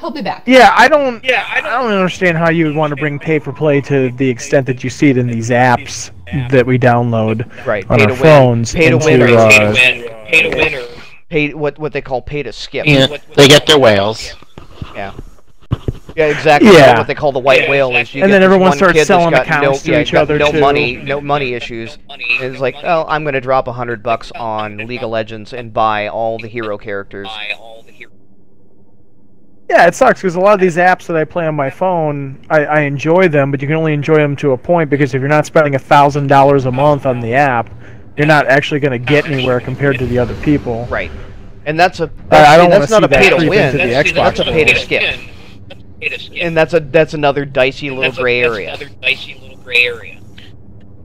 He'll be back. Yeah, I don't understand how you would want to bring pay-for-play to the extent that you see it in these apps that we download on our phones. Pay to win, into, pay what they call pay to skip. Yeah, they get their whales. Yeah. Yeah, exactly. Yeah. What they call the white whale is you And get then this everyone one starts kid that's selling got accounts to yeah, each got other, no too. money issues. And it's like, oh, I'm gonna drop $100 on League of Legends and buy all the hero characters. Yeah, it sucks because a lot of these apps that I play on my phone, I enjoy them, but you can only enjoy them to a point because if you're not spending $1,000 a month on the app, you're not actually going to get anywhere compared to the other people. Right. And that's a I don't that's wanna not a see pay that to creep win. into the That's Xbox a pay to store. skip. And that's another dicey little gray area.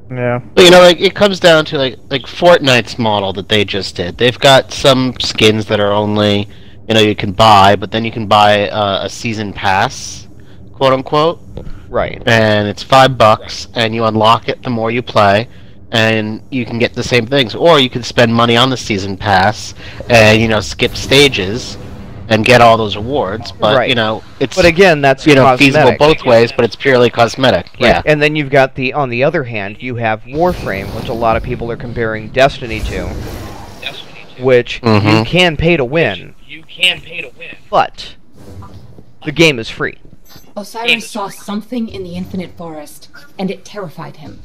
Yeah. But you know, like it comes down to like Fortnite's model that they just did. They've got some skins that are only, you know, you can buy, but then you can buy a season pass, quote unquote. Right. And it's $5, and you unlock it the more you play, and you can get the same things. Or you can spend money on the season pass, and you know, skip stages, and get all those rewards. But Right. you know, it's But again, that's feasible cosmetic. both ways, but it's purely cosmetic. Right. Yeah. And then you've got on the other hand, you have Warframe, which a lot of people are comparing Destiny to, which you can pay to win. But the game is free. Osiris saw something in the infinite forest, and it terrified him.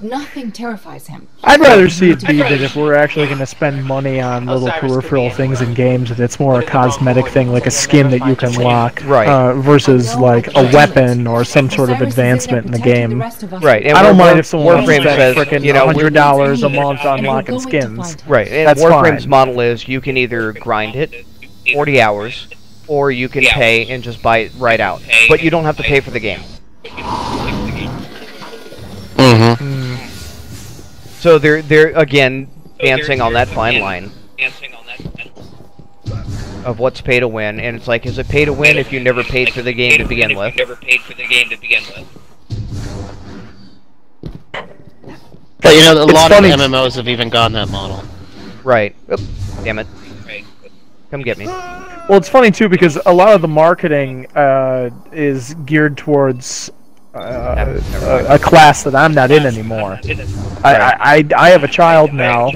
Nothing terrifies him. I'd rather see it be that if we're actually going to spend money on little peripheral things in games, that it's more a cosmetic thing, like a skin that you can lock, versus like a weapon or some sort of advancement in the game. Right. And I don't mind if someone Warframe says, frickin' you know, $100 a month on locking skins. Right. And That's Warframe's fine. model is you can either grind it 40 hours, or you can pay and just buy it right out. But you don't have to pay for the game. So they're again dancing on that fine line of what's pay to win, and it's like, is it pay to win if you never paid for the game to begin with? But you know, a It's lot funny. of MMOs have even gone that model. Right. Oop, damn it. Come get me. Well, it's funny too because a lot of the marketing is geared towards a class that I'm not in anymore. I have a child now.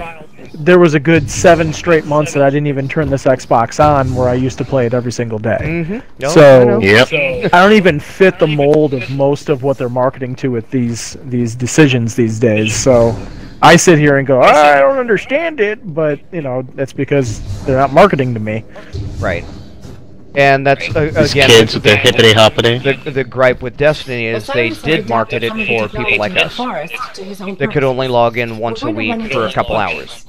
There was a good 7 straight months that I didn't even turn this Xbox on, where I used to play it every single day. No, So Yep. I don't even fit the mold of most of what they're marketing to with these decisions these days. So I sit here and go, I don't understand it, but you know that's because they're not marketing to me. Right. And that's These again kids with their hippity hoppity. the gripe with Destiny is they did market it for people like us that could only log in once a week for a couple hours.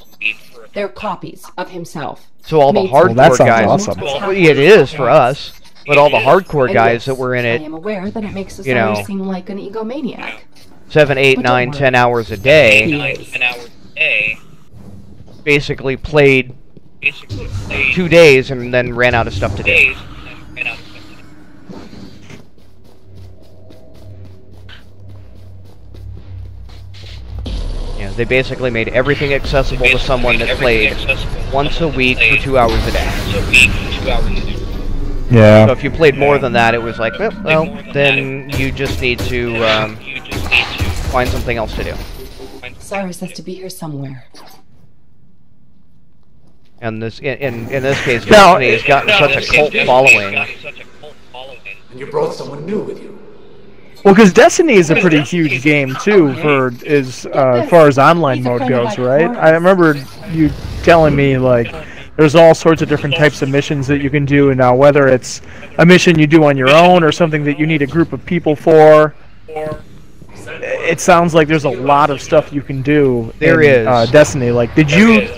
They're copies of himself. So all the Made hardcore that sounds guys, awesome. well, it is for us, but all the hardcore And guys yes, that were in I it, am aware that it makes you know, Osiris seem like an egomaniac. 7, 8, But 9, don't 10 hours a day, basically played 2 days and then ran out of stuff to do. Yeah, they basically made everything accessible to someone that played once a week for 2 hours a day. Yeah. So if you played more than that, it was like, well, then you just need to find something else to do. Osiris has to be here somewhere. And this, in this case, Now- Destiny has gotten such a cult following. And you brought someone new with you. Well, because Destiny is a pretty huge game too, for as far as online mode goes, right? I remember you telling me like there's all sorts of different types of missions that you can do, and now whether it's a mission you do on your own or something that you need a group of people for, it sounds like there's a lot of stuff you can do. There in, is. Destiny. Like, did you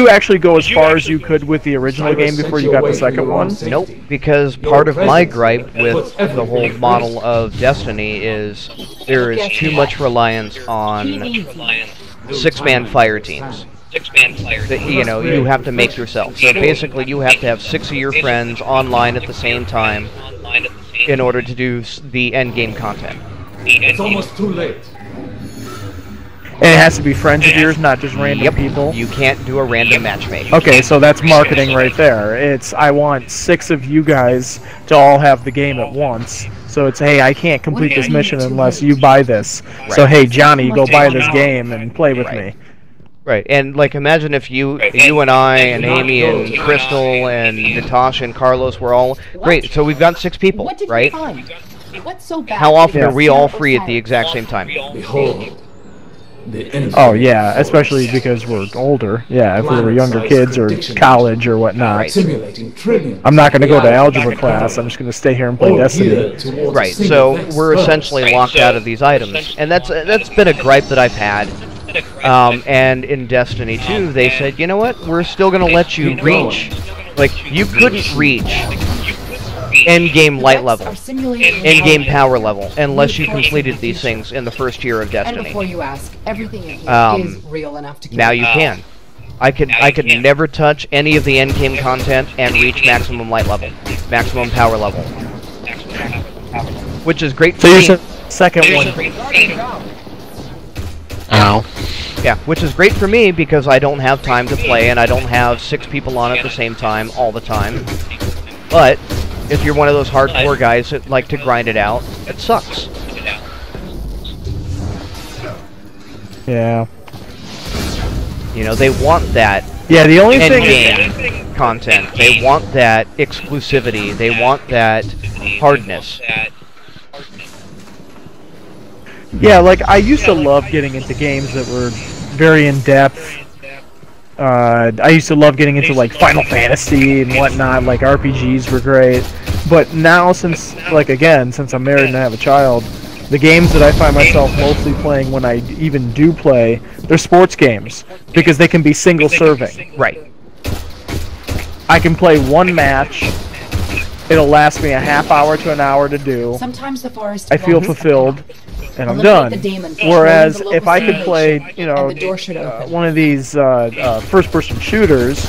actually go as far as you could with the original game before you got the second one? Nope, because part of my gripe with the whole model of Destiny is there is too much reliance on 6-man fire teams. That, you know, you have to make yourself. So basically you have to have 6 of your friends online at the same time in order to do the endgame content. It's almost too late. And it has to be friends of yours, not just random people? You can't do a random matchmaking. Okay, so that's marketing right there. It's, I want 6 of you guys to all have the game at once. So it's, hey, I can't complete this mission unless you buy this. So hey, Johnny, go buy this game and play with me. Right, and like imagine if you and I and Amy and Crystal and Natasha and Carlos were all great. So we've got 6 people, What did right? you find? What's so bad? How often Yeah. are we all free at the exact same time? Behold, the enemy. Oh yeah, especially because we're older. Yeah, if we were younger kids or college or whatnot. Simulating trillions. I'm not going to go to algebra class. I'm just going to stay here and play Destiny. Right, so we're essentially locked out of these items, and that's been a gripe that I've had. And in Destiny 2, they said, you know what? We're still going to let you reach. Like, you couldn't reach endgame light level, endgame power level, unless you completed these things in the first year of And Destiny. before you ask, everything in here is real enough to kill Now you. you can. I could never touch any of the endgame content and reach maximum light level, maximum power level, which is great for So me. you're second one. Ow. Yeah, which is great for me because I don't have time to play and I don't have 6 people on at the same time all the time. But if you're one of those hardcore guys that like to grind it out, it sucks. Yeah. You know, they want that. Yeah, the only thing endgame content. They want that exclusivity. They want that hardness. Yeah, like, I used to love getting into games that were very in-depth. I used to love getting into, like, Final Fantasy and whatnot, like, RPGs were great. But now, since, like, again, since I'm married and I have a child, the games that I find myself mostly playing when I even do play, they're sports games, because they can be single-serving. Right. I can play one match, it'll last me a half hour to an hour to do. Sometimes the forest I feel fulfilled, and I'm done. Whereas if I could play, you know, one of these first-person shooters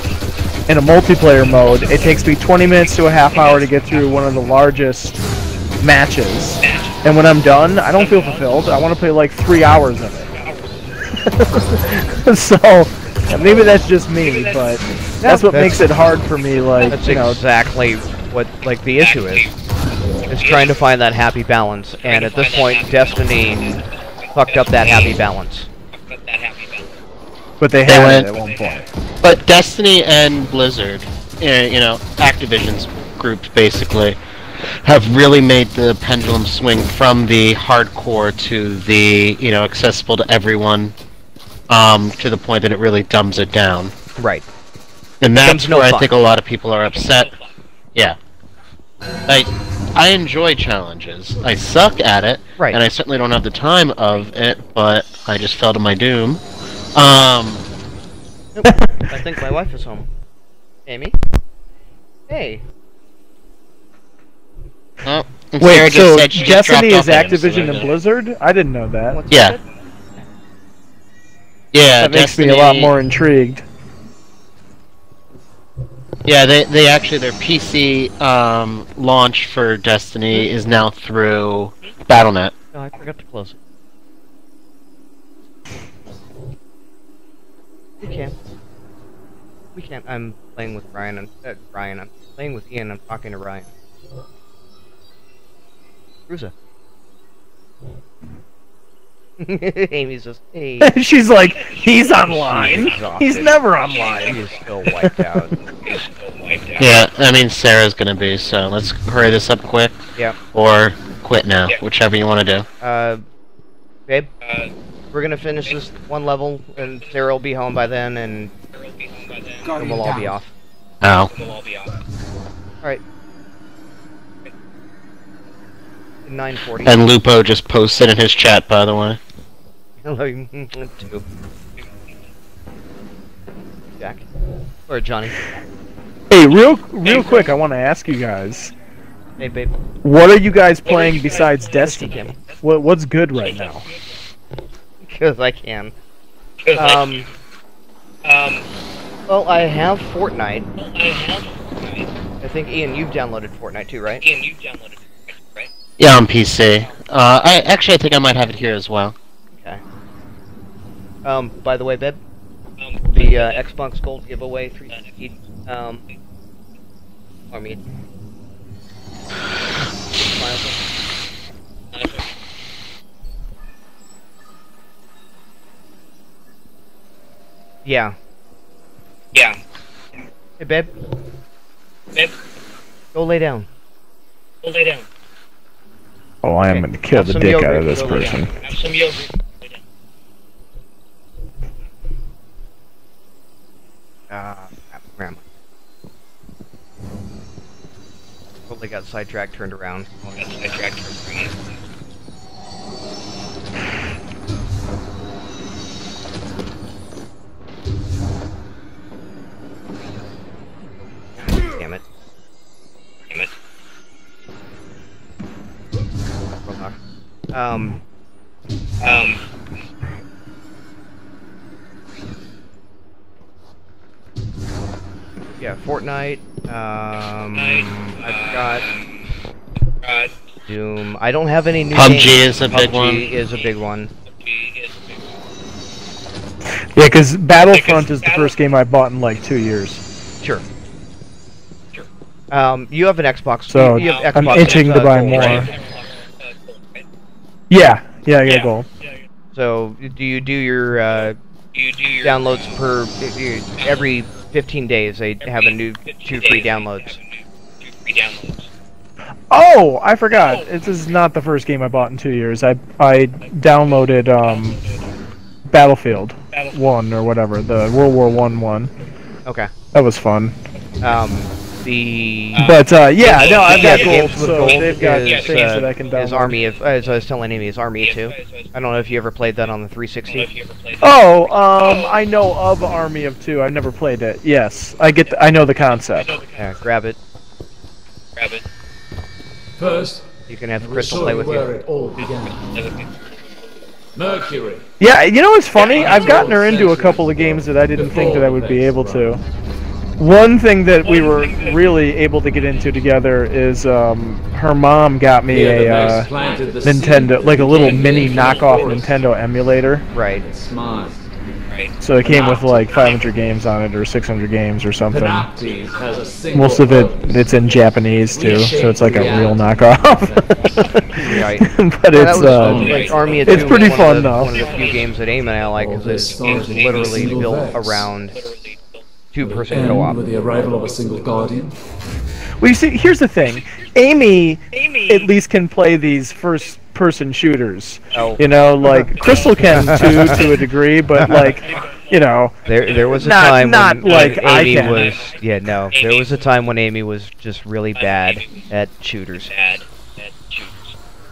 in a multiplayer mode, it takes me 20 minutes to a half hour to get through one of the largest matches. And when I'm done, I don't feel fulfilled. I want to play like 3 hours of it. So maybe that's just me, but that's what makes it hard for me. Like, That's you know, exactly what like the issue is. Is trying to find that happy balance, and at this point, Destiny fucked up that happy balance. But they had it at one point. But Destiny and Blizzard, you know, Activision's groups basically, have really made the pendulum swing from the hardcore to the, you know, accessible to everyone, to the point that it really dumbs it down. Right. And that's no where I fun. think a lot of people are upset. Yeah. I enjoy challenges. I suck at it, right. And I certainly don't have the time of it, but I just fell to my doom. Nope. I think my wife is home. Amy? Hey. Oh, Wait, so Destiny is Activision and Blizzard? I didn't know that. Yeah. Yeah, that makes me a lot more intrigued. Yeah, they actually, their PC launch for Destiny is now through Battle.net. Oh, I forgot to close it. We can't. I'm playing with Ryan. I'm playing with Ian. I'm talking to Ryan. Ruza. Amy's just, hey. She's like, he's online. He's never online. He's still wiped out. Yeah, I mean, Sarah's gonna be, so let's hurry this up quick. Yeah. Or quit now, whichever you want to do. Babe, we're gonna finish this one level, and Sarah will be home by then, and we'll all be off. Oh. Alright. 9:40. And Lupo just posted in his chat, by the way. Hello, too. Jack. Or Johnny. Hey, real quick, I want to ask you guys. Hey, babe. What are you guys playing besides Destiny? What's good right now? Because I can. Well, I have Fortnite. I think, Ian, you've downloaded Fortnite too, right? Yeah, on PC. I think I might have it here as well. Okay. By the way, babe, the Xbox Gold giveaway, 360, Army. Yeah. Yeah. Hey, babe. Babe. Go lay down. Go lay down. Oh, I am going to kill the dick out of this person. Have some yogurt. Grandma. Totally got sidetracked, turned around. Damn it. Damn it. Yeah, Fortnite, I've got Doom. I don't have any new PUBG games. is a big one. PUBG is a big one. Yeah, because Battlefront is the first game I bought in like 2 years. Sure. You have an Xbox. So you have I'm Xbox, itching to buy Gold, more. Right? Yeah, Gold. So, do you do your downloads per every 15 days? They have a new 2 free downloads. Oh, I forgot. This is not the first game I bought in 2 years. I downloaded Battlefield 1 or whatever, the World War I one. Okay. That was fun. But yeah, no, I've got Gold, with so Gold they've got is, things that I can download. Is Army of, as I was telling Amy, is Army 2. I don't know if you ever played that on the 360. Oh, I know of Army of 2. I've never played it. Yes, I know the concept. Yeah, grab it. First, you can have Crystal play with you. where it all began. Mercury. Yeah, you know what's funny? I've gotten her into a couple of games that I didn't think that I would be able to. One thing that we were really able to get into together is her mom got me a Nintendo, like a little mini knockoff Nintendo emulator. Right. Smart. So it came with like 500 games on it, or 600 games, or something. Panoptes has a single Most of it's in Japanese too, so it's like a real knockoff. Right. But it's like Army of 2 it's pretty was fun though. One of the few games that Amy and I like, because it's literally built around two-person co-op. With the arrival of a single guardian. Well, you see, here's the thing. Amy at least can play these first-person shooters. Oh. You know, like Crystal can too, to a degree, but like, you know, there was a not, time not when like Amy I can. was there was a time when Amy was just really bad at shooters.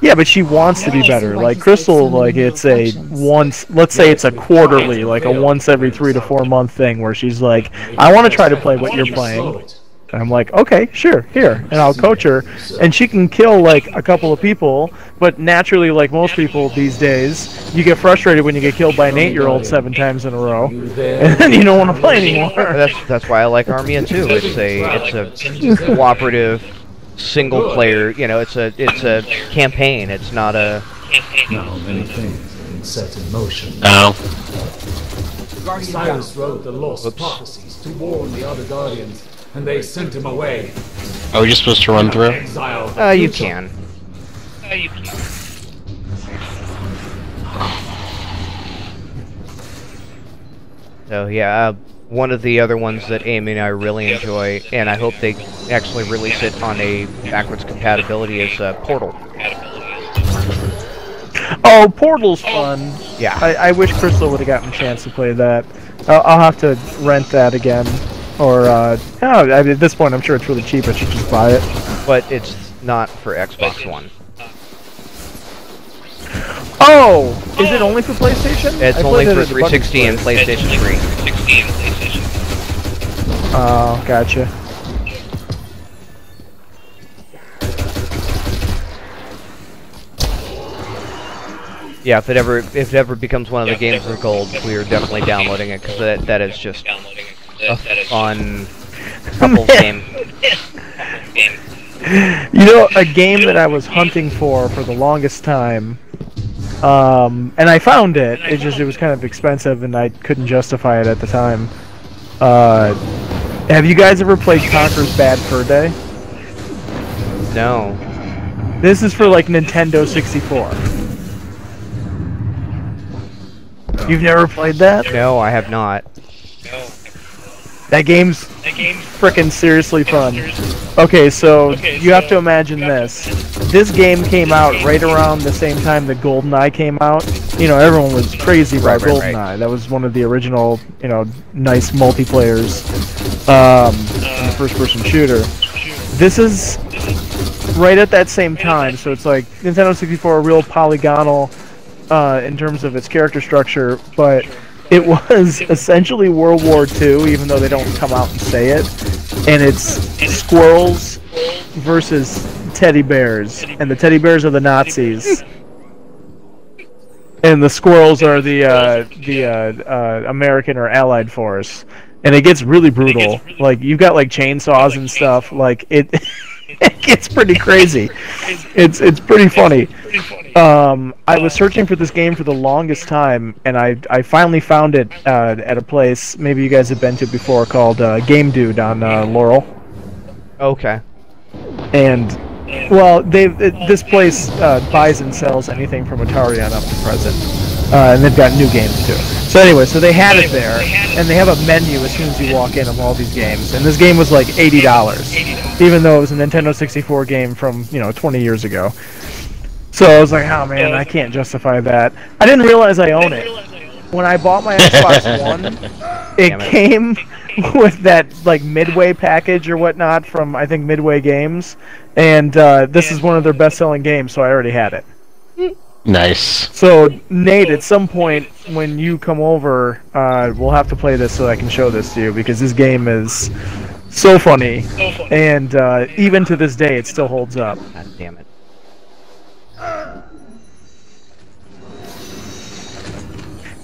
Yeah, but she wants to be better. Like Crystal, like it's a once. Let's say it's a quarterly, like a once every 3 to 4 month thing, where she's like, "I want to try to play what you're playing." And I'm like, "Okay, sure, here," and I'll coach her, and she can kill like a couple of people. But naturally, like most people these days, you get frustrated when you get killed by an 8-year-old 7 times in a row, and then you don't want to play anymore. That's why I like Armia too. It's a cooperative, single player. You know, it's a campaign. It's not a. Now many things have been set in motion. No. Cyrus wrote the lost prophecies to warn the other Guardians, and they sent him away. Are we just supposed to run through? You can. So yeah, one of the other ones that Amy and I really enjoy, and I hope they actually release it on a backwards compatibility, is Portal. Oh, Portal's fun. Yeah. I wish Crystal would have gotten a chance to play that. I'll have to rent that again. Or, at this point I'm sure it's really cheap, I should just buy it. But it's not for Xbox One. Oh! Is it only for PlayStation? It's only for 360 and PlayStation 3. Oh, gotcha. Yeah, if it ever becomes one of the games of gold, we are definitely downloading it, because that is just a fun couples game. You know, a game that I was hunting for the longest time, and I found it. It was kind of expensive, and I couldn't justify it at the time. Have you guys ever played Conker's Bad Fur Day? No. This is for like Nintendo 64. You've never played that? No, I have not. That game's frickin' seriously fun. Okay, so you have to imagine this. This game came out right around the same time that GoldenEye came out. You know, everyone was crazy about GoldenEye. That was one of the original, you know, nice multiplayers in the first-person shooter. This is right at that same time, so it's like Nintendo 64, real polygonal in terms of its character structure, but it was essentially World War II, even though they don't come out and say it. And it's squirrels versus teddy bears, and the teddy bears are the Nazis, and the squirrels are the American or Allied force. And it gets really brutal. Like, you've got like chainsaws and stuff. Like it gets pretty crazy. It's pretty funny. I was searching for this game for the longest time, and I finally found it at a place maybe you guys have been to before called Game Dude on Laurel. Okay. And well, this place buys and sells anything from Atari on up to present, and they've got new games too. So anyway, so they had it there, and they have a menu as soon as you walk in of all these games. And this game was like $80, even though it was a Nintendo 64 game from 20 years ago. So I was like, oh man, I can't justify that. I didn't realize I own it. When I bought my Xbox One, it came with that like Midway package or whatnot from I think Midway Games, and this is one of their best-selling games, so I already had it. Nice. So Nate, at some point when you come over, we'll have to play this so I can show this to you, because this game is so funny, and even to this day it still holds up. God damn it.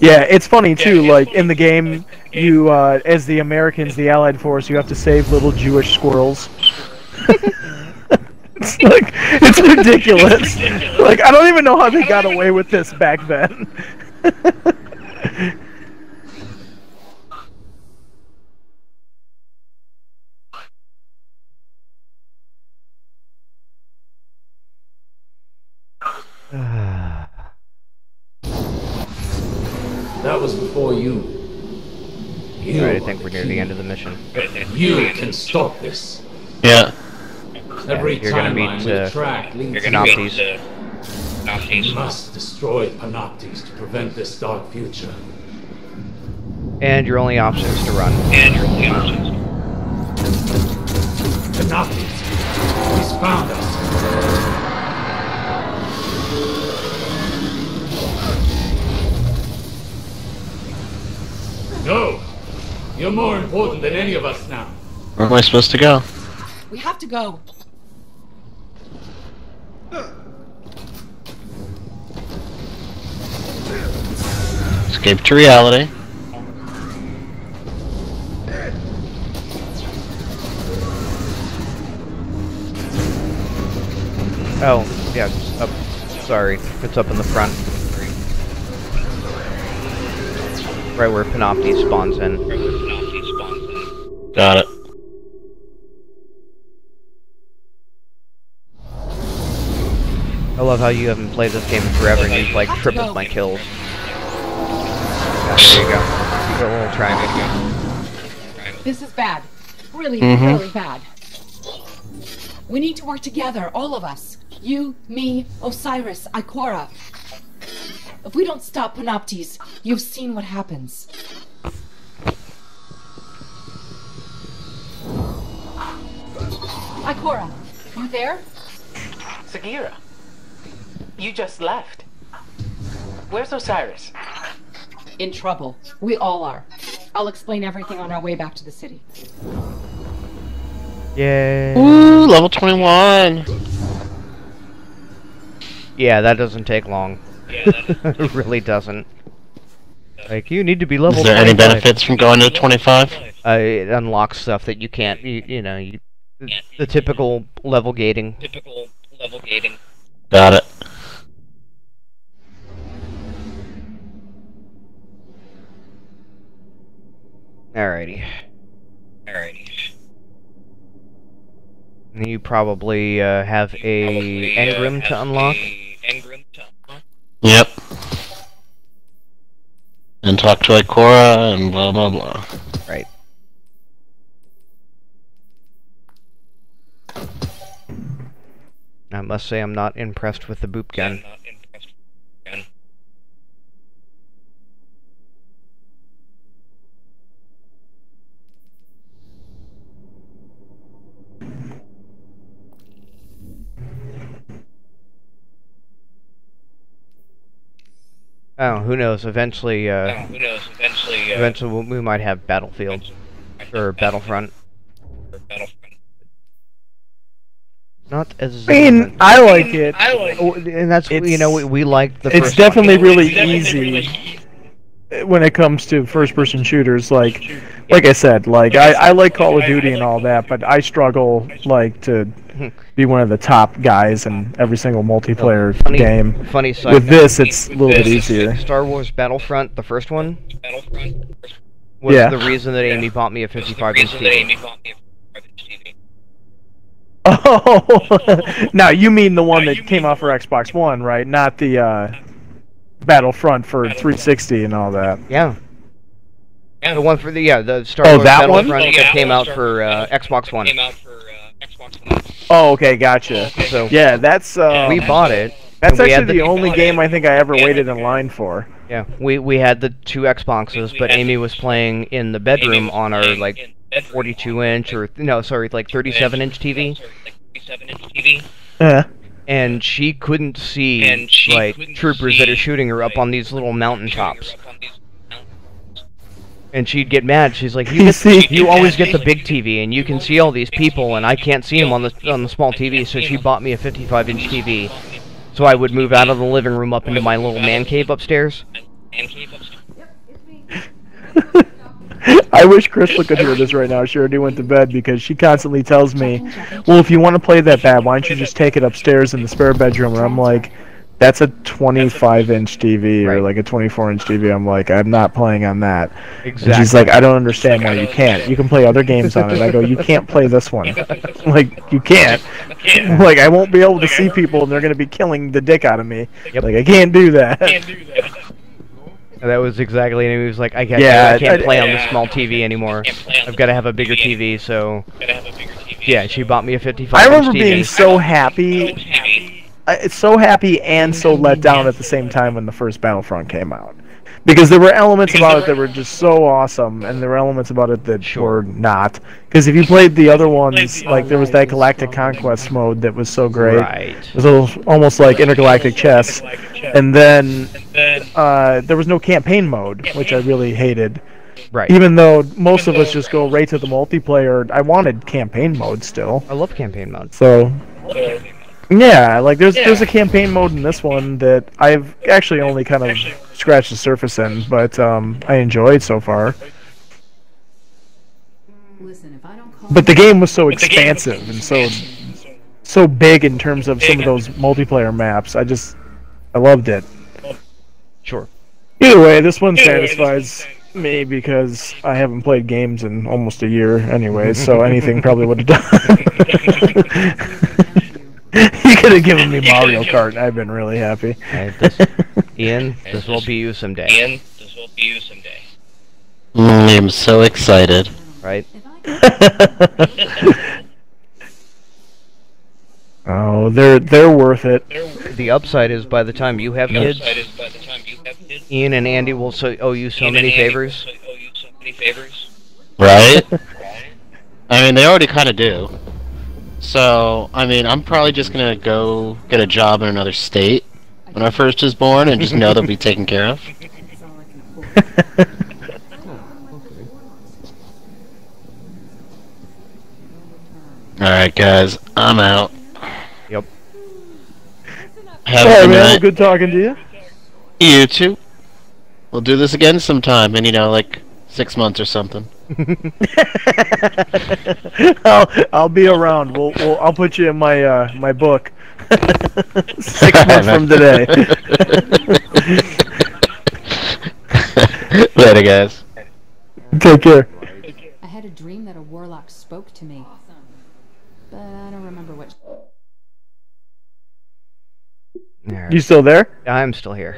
Yeah, it's funny too. Like in the game, you as the Americans, the Allied force, you have to save little Jewish squirrels. It's ridiculous. Like, I don't even know how they got away with this back then. That was before you. Alright, I think we're near the end of the mission. You can stop this. Yeah. Every You're gonna meet Panoptes. We must destroy Panoptes to prevent this dark future. And your only option is to run. Panoptes, he's found us. You're more important than any of us now. Where am I supposed to go? We have to go. Escape to reality. Oh, yeah, it's up. Sorry, it's up in the front. Right where Panoptes spawns in. Got it. I love how you haven't played this game in forever and you've like tripled my kills. Yeah, there you go. Keep it a little triangle. This is bad. Really, Mm-hmm. really bad. We need to work together, all of us. You, me, Osiris, Ikora. If we don't stop Panoptes, you've seen what happens. Ikora, you there? Sagira, you just left. Where's Osiris? In trouble. We all are. I'll explain everything on our way back to the city. Yay. Ooh, level 21. Yeah, that doesn't take long. It really doesn't. Like, you need to be level 25. Is there any benefits from going to 25? It unlocks stuff that you can't, the typical level gating. Got it. Alrighty. You probably have a engram to unlock. Yep. And talk to Ikora and blah blah blah. Right. I must say I'm not impressed with the boop gun. Oh, who knows? Eventually, eventually we might have Battlefield or Battlefront. Not as. I mean, I like it. And that's we like the. It's first definitely one. really easy when it comes to first-person shooters. Like I said, like I like Call of Duty and all that, but I struggle like to be one of the top guys in every single multiplayer game. Funny side With note. this, it's a little bit easier. Star Wars Battlefront, the first one, was Yeah. the reason that Amy bought me a 55-inch TV. Oh, now you mean the one that came out for Xbox One, right? Not the Battlefront for 360 and all that. Yeah. The one for the Star Oh, Wars that one? Battlefront that came out for Xbox One. Oh, okay, gotcha. So yeah, that's we bought it. That's and we actually had the only game I think I ever waited in line for. Yeah, we had the two Xboxes, but Amy was playing in the bedroom on our like 42-inch or no, sorry, like 37-inch TV. Yeah. And she couldn't see like troopers that are shooting her up on these little mountain tops. And she'd get mad. She's like, "You always get the big TV, and you can see all these people, and I can't see them on the small TV." So she bought me a 55-inch TV, so I would move out of the living room up into my little man cave upstairs. I wish Crystal could hear this right now. She already went to bed because she constantly tells me, "Well, if you want to play that bad, why don't you just take it upstairs in the spare bedroom?" And I'm like, "That's a 25-inch TV or like a 24-inch TV." I'm like, "I'm not playing on that." Exactly. And she's like, "I don't understand why you can't. You can play other games on it." I go, "You can't play this one. Like, you can't. Like, I won't be able to see people, and they're gonna be killing the dick out of me. Like, I can't do that." And that was exactly, and he was like, I can't play on the small TV anymore. I've got to have a bigger TV, so... Yeah, she bought me a 55-inch TV. I remember being so happy. So happy and so let down at the same time when the first Battlefront came out. Because there were elements about it that were just so awesome, and there were elements about it that were not. Because if you played the other ones, like there was that Galactic Conquest mode that was so great. Right. It was almost like intergalactic chess. And then there was no campaign mode, which I really hated. Right. Even though most of us just go right to the multiplayer, I wanted campaign mode still. I love campaign mode. So, yeah, like there's a campaign mode in this one that I've actually only kind of scratched the surface in, but I enjoyed so far. But the game was so expansive and so big in terms of some of those multiplayer maps. I loved it. Sure. Either way, this one satisfies me because I haven't played games in almost a year anyway, so anything probably would have done. You could have given me Mario Kart, and I've been really happy. Ian, this will be you someday. I'm so excited. Right? Oh, they're worth it. The upside is by the time you have kids, Ian and Andy will owe you so many favors. Right? I mean, they already kind of do. So, I mean, I'm probably just gonna go get a job in another state when our first is born and just know they'll be taken care of. Alright, guys, I'm out. Yep. Have a good night. Good talking to you. You too. We'll do this again sometime, in, like 6 months or something. I'll be around. I'll put you in my my book. 6 months from today. Later, guys. Take care. I had a dream that a warlock spoke to me, but I don't remember which. You still there? I'm still here.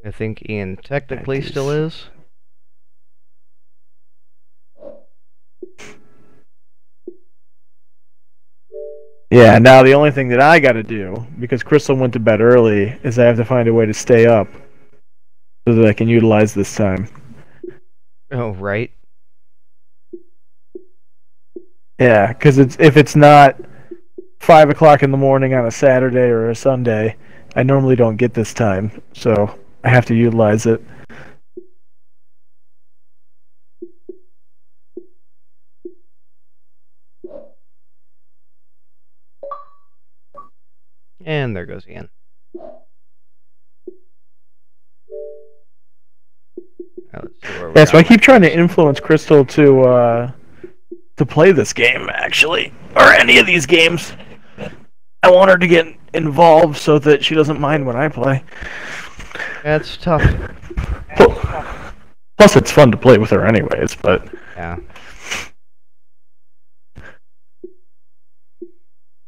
I think Ian technically still is. Yeah, now the only thing that I gotta do, because Crystal went to bed early, is I have to find a way to stay up so that I can utilize this time. Oh, right. Yeah, because if it's not 5 o'clock in the morning on a Saturday or a Sunday, I normally don't get this time, so I have to utilize it. And there goes Ian. Yeah, so I keep trying to influence Crystal to play this game, actually, or any of these games. I want her to get involved so that she doesn't mind when I play. That's tough. Plus, it's fun to play with her anyways, but... Yeah.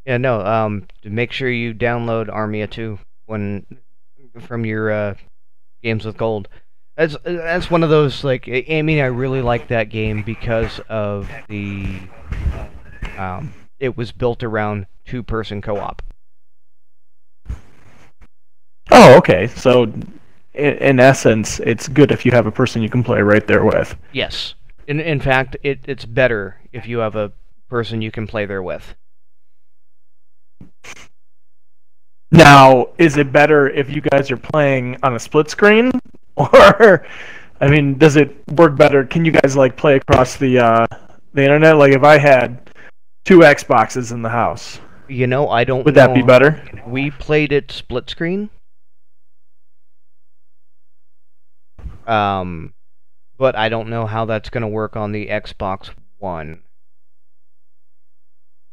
Yeah, no, make sure you download Armia 2 from your Games with Gold. That's one of those, like, I mean, I really like that game because of the... it was built around two-person co-op. Oh, okay. So, in essence, it's good if you have a person you can play right there with. Yes. In fact, it's better if you have a person you can play there with. Now, is it better if you guys are playing on a split screen? Or, I mean, does it work better? Can you guys, like, play across the internet? Like, if I had 2 Xboxes in the house... You know, I don't know. Would that be better? We played it split screen. But I don't know how that's going to work on the Xbox One.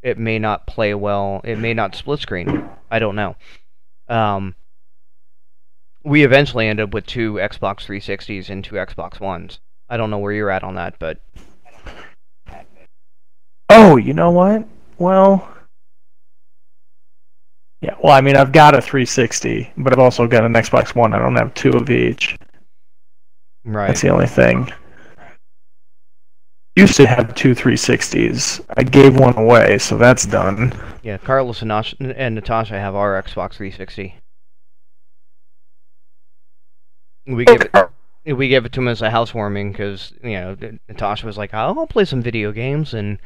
It may not play well. It may not split screen. I don't know. We eventually ended up with 2 Xbox 360s and 2 Xbox Ones. I don't know where you're at on that, but... Oh, you know what? Well... Yeah, well, I mean, I've got a 360, but I've also got an Xbox One. I don't have 2 of each. Right. That's the only thing. Used to have 2 360s. I gave one away, so that's done. Yeah, Carlos and Natasha have our Xbox 360. We gave it to him as a housewarming because, you know, Natasha was like, I'll play some video games, and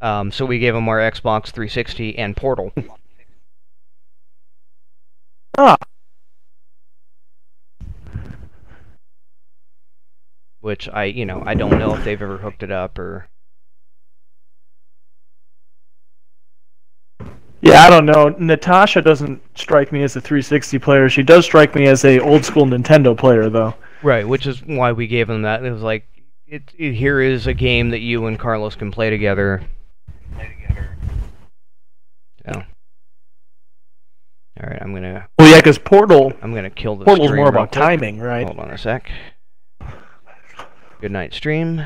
so we gave him our Xbox 360 and Portal. which I don't know if they've ever hooked it up or. Yeah, I don't know. Natasha doesn't strike me as a 360 player. She does strike me as a old school Nintendo player, though. Right, which is why we gave them that. It was like, here is a game that you and Carlos can play together. So. Alright, I'm gonna... Well, yeah, because Portal... I'm gonna kill the Portal's stream more real about quick. timing, right? Hold on a sec. Good night, stream.